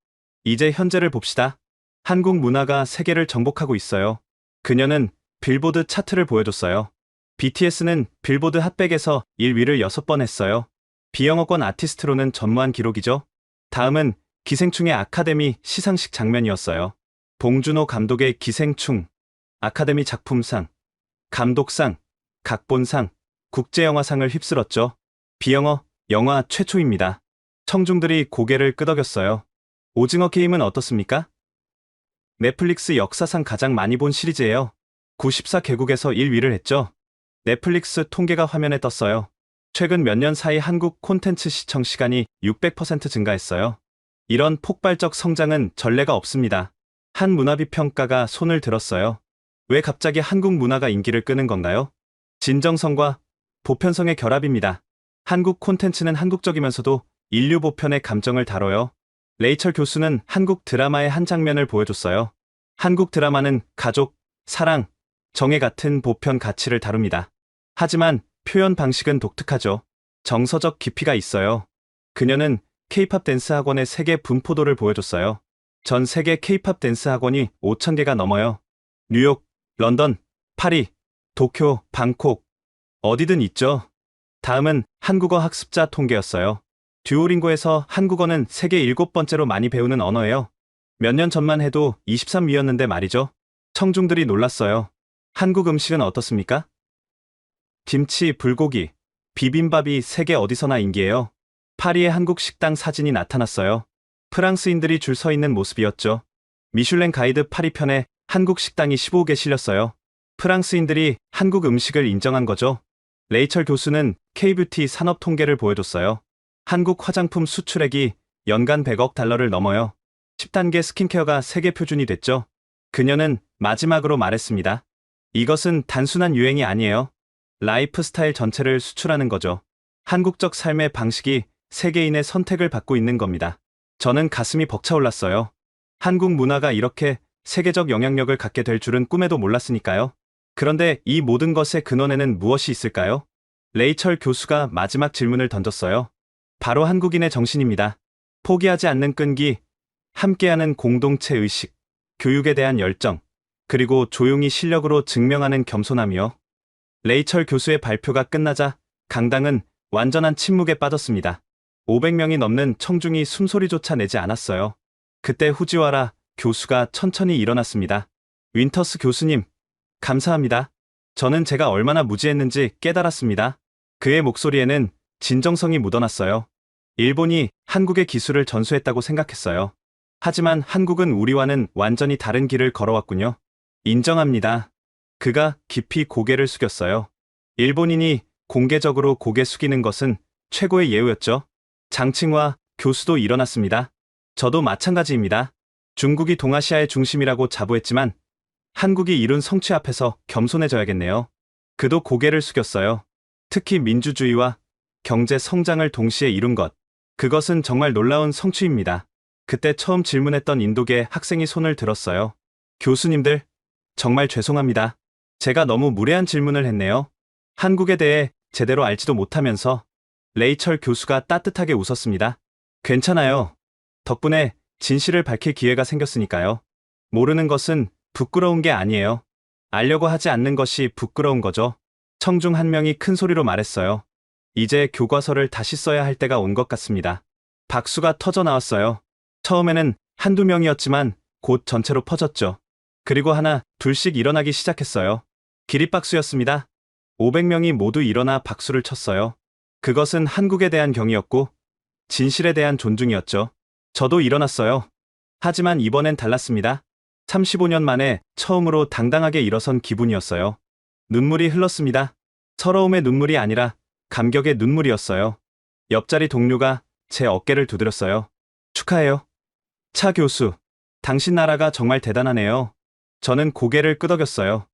이제 현재를 봅시다. 한국 문화가 세계를 정복하고 있어요. 그녀는 빌보드 차트를 보여줬어요. BTS는 빌보드 핫백에서 1위를 6번 했어요. 비영어권 아티스트로는 전무한 기록이죠. 다음은 기생충의 아카데미 시상식 장면이었어요. 봉준호 감독의 기생충, 아카데미 작품상, 감독상, 각본상, 국제영화상을 휩쓸었죠. 비영어 영화 최초입니다. 청중들이 고개를 끄덕였어요. 오징어 게임은 어떻습니까? 넷플릭스 역사상 가장 많이 본 시리즈예요. 94개국에서 1위를 했죠. 넷플릭스 통계가 화면에 떴어요. 최근 몇 년 사이 한국 콘텐츠 시청 시간이 600% 증가했어요. 이런 폭발적 성장은 전례가 없습니다. 한 문화비평가가 손을 들었어요. 왜 갑자기 한국 문화가 인기를 끄는 건가요? 진정성과 보편성의 결합입니다. 한국 콘텐츠는 한국적이면서도 인류 보편의 감정을 다뤄요. 레이철 교수는 한국 드라마의 한 장면을 보여줬어요. 한국 드라마는 가족, 사랑, 정의 같은 보편 가치를 다룹니다. 하지만 표현 방식은 독특하죠. 정서적 깊이가 있어요. 그녀는 K-팝 댄스 학원의 세계 분포도를 보여줬어요. 전 세계 K-팝 댄스 학원이 5,000개가 넘어요. 뉴욕, 런던, 파리, 도쿄, 방콕, 어디든 있죠. 다음은 한국어 학습자 통계였어요. 듀오링고에서 한국어는 세계 7번째로 많이 배우는 언어예요. 몇 년 전만 해도 23위였는데 말이죠. 청중들이 놀랐어요. 한국 음식은 어떻습니까? 김치, 불고기, 비빔밥이 세계 어디서나 인기예요. 파리의 한국 식당 사진이 나타났어요. 프랑스인들이 줄 서 있는 모습이었죠. 미슐랭 가이드 파리 편에 한국 식당이 15개 실렸어요. 프랑스인들이 한국 음식을 인정한 거죠. 레이철 교수는 K-뷰티 산업 통계를 보여줬어요. 한국 화장품 수출액이 연간 100억 달러를 넘어요. 10단계 스킨케어가 세계 표준이 됐죠. 그녀는 마지막으로 말했습니다. 이것은 단순한 유행이 아니에요. 라이프 스타일 전체를 수출하는 거죠. 한국적 삶의 방식이 세계인의 선택을 받고 있는 겁니다. 저는 가슴이 벅차올랐어요. 한국 문화가 이렇게 세계적 영향력을 갖게 될 줄은 꿈에도 몰랐으니까요. 그런데 이 모든 것의 근원에는 무엇이 있을까요? 레이철 교수가 마지막 질문을 던졌어요. 바로 한국인의 정신입니다. 포기하지 않는 끈기, 함께하는 공동체 의식, 교육에 대한 열정, 그리고 조용히 실력으로 증명하는 겸손함이요. 레이철 교수의 발표가 끝나자 강당은 완전한 침묵에 빠졌습니다. 500명이 넘는 청중이 숨소리조차 내지 않았어요. 그때 후지와라 교수가 천천히 일어났습니다. 윈터스 교수님, 감사합니다. 저는 제가 얼마나 무지했는지 깨달았습니다. 그의 목소리에는 진정성이 묻어났어요. 일본이 한국의 기술을 전수했다고 생각했어요. 하지만 한국은 우리와는 완전히 다른 길을 걸어왔군요. 인정합니다. 그가 깊이 고개를 숙였어요. 일본인이 공개적으로 고개 숙이는 것은 최고의 예우였죠. 장칭화 교수도 일어났습니다. 저도 마찬가지입니다. 중국이 동아시아의 중심이라고 자부했지만 한국이 이룬 성취 앞에서 겸손해져야겠네요. 그도 고개를 숙였어요. 특히 민주주의와 경제 성장을 동시에 이룬 것. 그것은 정말 놀라운 성취입니다. 그때 처음 질문했던 인도계 학생이 손을 들었어요. 교수님들, 정말 죄송합니다. 제가 너무 무례한 질문을 했네요. 한국에 대해 제대로 알지도 못하면서. 레이철 교수가 따뜻하게 웃었습니다. 괜찮아요. 덕분에 진실을 밝힐 기회가 생겼으니까요. 모르는 것은 부끄러운 게 아니에요. 알려고 하지 않는 것이 부끄러운 거죠. 청중 한 명이 큰 소리로 말했어요. 이제 교과서를 다시 써야 할 때가 온 것 같습니다. 박수가 터져 나왔어요. 처음에는 한두 명이었지만 곧 전체로 퍼졌죠. 그리고 하나, 둘씩 일어나기 시작했어요. 기립박수였습니다. 500명이 모두 일어나 박수를 쳤어요. 그것은 한국에 대한 경의였고 진실에 대한 존중이었죠. 저도 일어났어요. 하지만 이번엔 달랐습니다. 35년 만에 처음으로 당당하게 일어선 기분이었어요. 눈물이 흘렀습니다. 서러움의 눈물이 아니라 감격의 눈물이었어요. 옆자리 동료가 제 어깨를 두드렸어요. 축하해요. 차 교수, 당신 나라가 정말 대단하네요. 저는 고개를 끄덕였어요.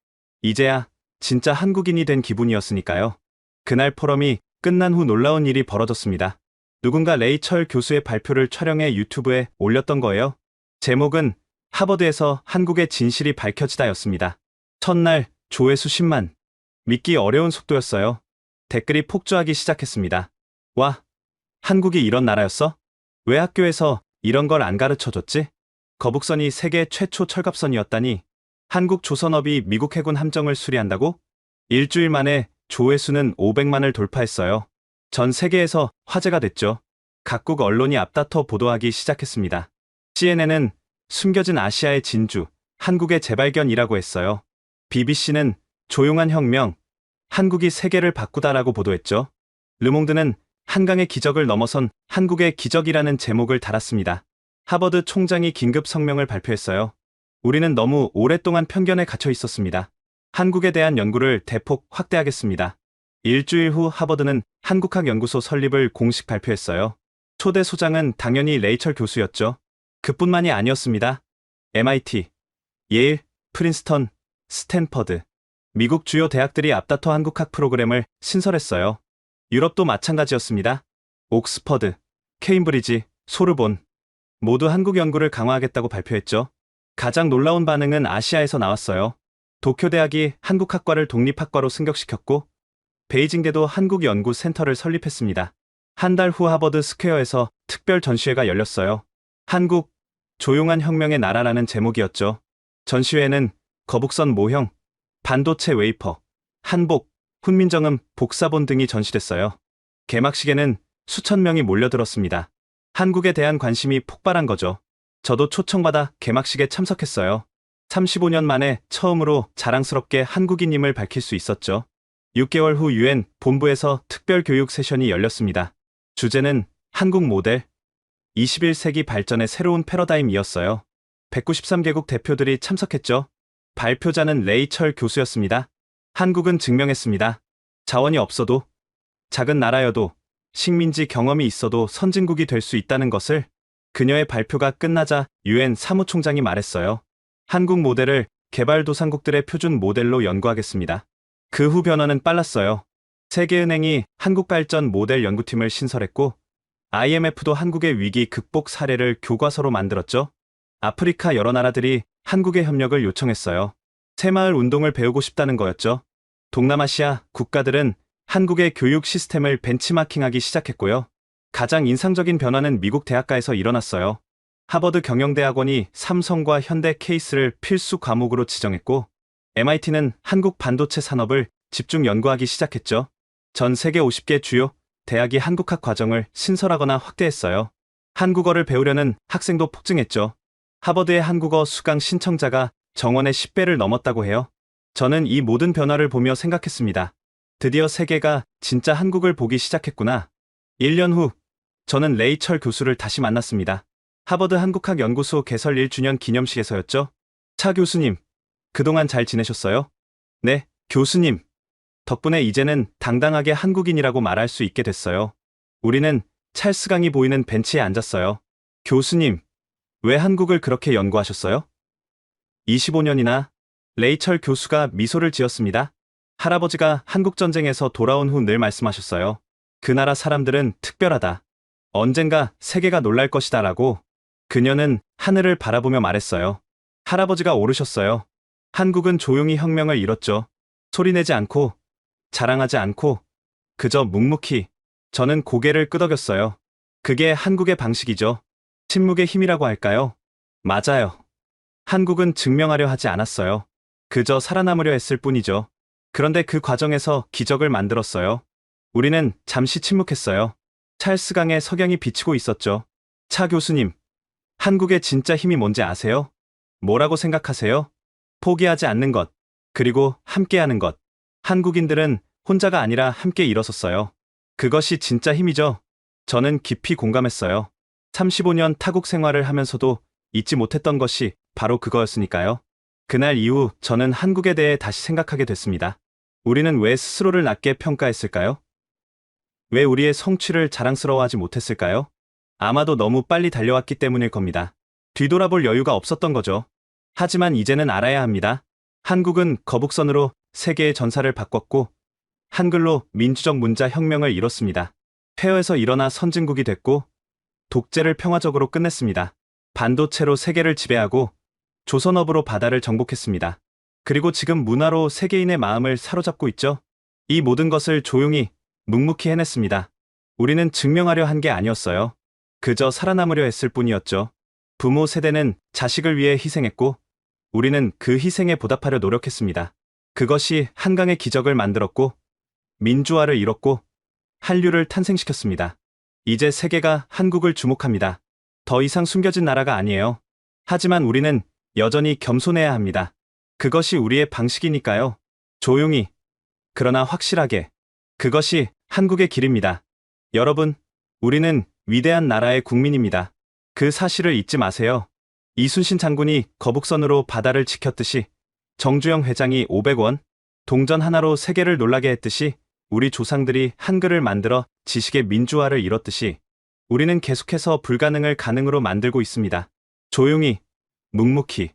이제야 진짜 한국인이 된 기분이었으니까요. 그날 포럼이 끝난 후 놀라운 일이 벌어졌습니다. 누군가 레이철 교수의 발표를 촬영해 유튜브에 올렸던 거예요. 제목은 하버드에서 한국의 진실이 밝혀지다였습니다. 첫날 조회수 10만. 믿기 어려운 속도였어요. 댓글이 폭주하기 시작했습니다. 와, 한국이 이런 나라였어? 왜 학교에서 이런 걸 안 가르쳐줬지? 거북선이 세계 최초 철갑선이었다니. 한국 조선업이 미국 해군 함정을 수리한다고? 일주일 만에 조회수는 500만을 돌파했어요. 전 세계에서 화제가 됐죠. 각국 언론이 앞다퉈 보도하기 시작했습니다. CNN은 숨겨진 아시아의 진주, 한국의 재발견이라고 했어요. BBC는 조용한 혁명, 한국이 세계를 바꾸다라고 보도했죠. 르몽드는 한강의 기적을 넘어선 한국의 기적이라는 제목을 달았습니다. 하버드 총장이 긴급 성명을 발표했어요. 우리는 너무 오랫동안 편견에 갇혀 있었습니다. 한국에 대한 연구를 대폭 확대하겠습니다. 일주일 후 하버드는 한국학연구소 설립을 공식 발표했어요. 초대 소장은 당연히 레이철 교수였죠. 그뿐만이 아니었습니다. MIT, 예일, 프린스턴, 스탠퍼드, 미국 주요 대학들이 앞다퉈 한국학 프로그램을 신설했어요. 유럽도 마찬가지였습니다. 옥스퍼드, 케임브리지, 소르본 모두 한국 연구를 강화하겠다고 발표했죠. 가장 놀라운 반응은 아시아에서 나왔어요. 도쿄대학이 한국학과를 독립학과로 승격시켰고 베이징대도 한국연구센터를 설립했습니다. 한 달 후 하버드 스퀘어에서 특별 전시회가 열렸어요. 한국, 조용한 혁명의 나라라는 제목이었죠. 전시회에는 거북선 모형, 반도체 웨이퍼, 한복, 훈민정음, 복사본 등이 전시됐어요. 개막식에는 수천 명이 몰려들었습니다. 한국에 대한 관심이 폭발한 거죠. 저도 초청받아 개막식에 참석했어요. 35년 만에 처음으로 자랑스럽게 한국인임을 밝힐 수 있었죠. 6개월 후 UN 본부에서 특별 교육 세션이 열렸습니다. 주제는 한국 모델, 21세기 발전의 새로운 패러다임이었어요. 193개국 대표들이 참석했죠. 발표자는 레이철 교수였습니다. 한국은 증명했습니다. 자원이 없어도, 작은 나라여도, 식민지 경험이 있어도 선진국이 될 수 있다는 것을. 그녀의 발표가 끝나자 UN 사무총장이 말했어요. 한국 모델을 개발도상국들의 표준 모델로 연구하겠습니다. 그 후 변화는 빨랐어요. 세계은행이 한국발전 모델 연구팀을 신설했고 IMF도 한국의 위기 극복 사례를 교과서로 만들었죠. 아프리카 여러 나라들이 한국의 협력을 요청했어요. 새마을 운동을 배우고 싶다는 거였죠. 동남아시아 국가들은 한국의 교육 시스템을 벤치마킹하기 시작했고요. 가장 인상적인 변화는 미국 대학가에서 일어났어요. 하버드 경영대학원이 삼성과 현대 케이스를 필수 과목으로 지정했고 MIT는 한국 반도체 산업을 집중 연구하기 시작했죠. 전 세계 50개 주요 대학이 한국학 과정을 신설하거나 확대했어요. 한국어를 배우려는 학생도 폭증했죠. 하버드의 한국어 수강 신청자가 정원의 10배를 넘었다고 해요. 저는 이 모든 변화를 보며 생각했습니다. 드디어 세계가 진짜 한국을 보기 시작했구나. 1년 후 저는 레이철 교수를 다시 만났습니다. 하버드 한국학연구소 개설 1주년 기념식에서였죠. 차 교수님, 그동안 잘 지내셨어요? 네, 교수님. 덕분에 이제는 당당하게 한국인이라고 말할 수 있게 됐어요. 우리는 찰스강이 보이는 벤치에 앉았어요. 교수님, 왜 한국을 그렇게 연구하셨어요? 25년이나. 레이철 교수가 미소를 지었습니다. 할아버지가 한국전쟁에서 돌아온 후 늘 말씀하셨어요. 그 나라 사람들은 특별하다. 언젠가 세계가 놀랄 것이다 라고. 그녀는 하늘을 바라보며 말했어요. 할아버지가 오르셨어요. 한국은 조용히 혁명을 이뤘죠. 소리내지 않고, 자랑하지 않고, 그저 묵묵히. 저는 고개를 끄덕였어요. 그게 한국의 방식이죠. 침묵의 힘이라고 할까요? 맞아요. 한국은 증명하려 하지 않았어요. 그저 살아남으려 했을 뿐이죠. 그런데 그 과정에서 기적을 만들었어요. 우리는 잠시 침묵했어요. 찰스강의 석양이 비치고 있었죠. 차 교수님, 한국의 진짜 힘이 뭔지 아세요? 뭐라고 생각하세요? 포기하지 않는 것, 그리고 함께하는 것. 한국인들은 혼자가 아니라 함께 일어섰어요. 그것이 진짜 힘이죠. 저는 깊이 공감했어요. 35년 타국 생활을 하면서도 잊지 못했던 것이 바로 그거였으니까요. 그날 이후 저는 한국에 대해 다시 생각하게 됐습니다. 우리는 왜 스스로를 낮게 평가했을까요? 왜 우리의 성취를 자랑스러워하지 못했을까요? 아마도 너무 빨리 달려왔기 때문일 겁니다. 뒤돌아볼 여유가 없었던 거죠. 하지만 이제는 알아야 합니다. 한국은 거북선으로 세계의 전사를 바꿨고 한글로 민주적 문자 혁명을 이뤘습니다. 폐허에서 일어나 선진국이 됐고 독재를 평화적으로 끝냈습니다. 반도체로 세계를 지배하고 조선업으로 바다를 정복했습니다. 그리고 지금 문화로 세계인의 마음을 사로잡고 있죠. 이 모든 것을 조용히 묵묵히 해냈습니다. 우리는 증명하려 한 게 아니었어요. 그저 살아남으려 했을 뿐이었죠. 부모 세대는 자식을 위해 희생했고 우리는 그 희생에 보답하려 노력했습니다. 그것이 한강의 기적을 만들었고 민주화를 이뤘고 한류를 탄생시켰습니다. 이제 세계가 한국을 주목합니다. 더 이상 숨겨진 나라가 아니에요. 하지만 우리는 여전히 겸손해야 합니다. 그것이 우리의 방식이니까요. 조용히, 그러나 확실하게. 그것이 한국의 길입니다. 여러분, 우리는 위대한 나라의 국민입니다. 그 사실을 잊지 마세요. 이순신 장군이 거북선으로 바다를 지켰듯이, 정주영 회장이 500원, 동전 하나로 세계를 놀라게 했듯이, 우리 조상들이 한글을 만들어 지식의 민주화를 이뤘듯이, 우리는 계속해서 불가능을 가능으로 만들고 있습니다. 조용히, 묵묵히,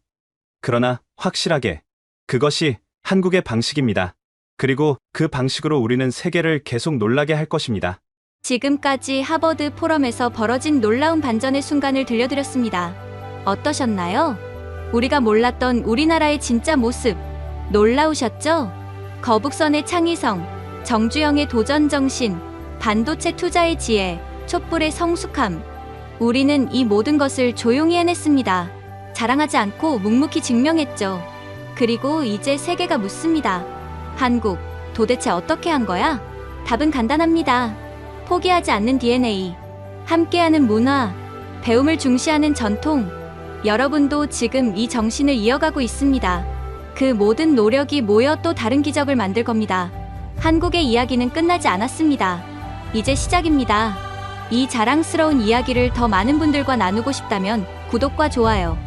그러나 확실하게. 그것이 한국의 방식입니다. 그리고 그 방식으로 우리는 세계를 계속 놀라게 할 것입니다. 지금까지 하버드 포럼에서 벌어진 놀라운 반전의 순간을 들려드렸습니다. 어떠셨나요? 우리가 몰랐던 우리나라의 진짜 모습, 놀라우셨죠? 거북선의 창의성, 정주영의 도전 정신, 반도체 투자의 지혜, 촛불의 성숙함. 우리는 이 모든 것을 조용히 해냈습니다. 자랑하지 않고 묵묵히 증명했죠. 그리고 이제 세계가 묻습니다. 한국, 도대체 어떻게 한 거야? 답은 간단합니다. 포기하지 않는 DNA, 함께하는 문화, 배움을 중시하는 전통. 여러분도 지금 이 정신을 이어가고 있습니다. 그 모든 노력이 모여 또 다른 기적을 만들 겁니다. 한국의 이야기는 끝나지 않았습니다. 이제 시작입니다. 이 자랑스러운 이야기를 더 많은 분들과 나누고 싶다면 구독과 좋아요,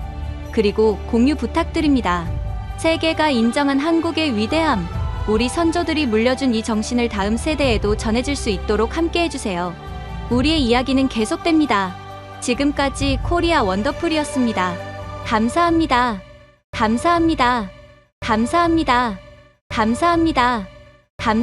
그리고 공유 부탁드립니다. 세계가 인정한 한국의 위대함, 우리 선조들이 물려준 이 정신을 다음 세대에도 전해질 수 있도록 함께 해주세요. 우리의 이야기는 계속됩니다. 지금까지 코리아 원더풀이었습니다. 감사합니다. 감사합니다. 감사합니다. 감사합니다. 감사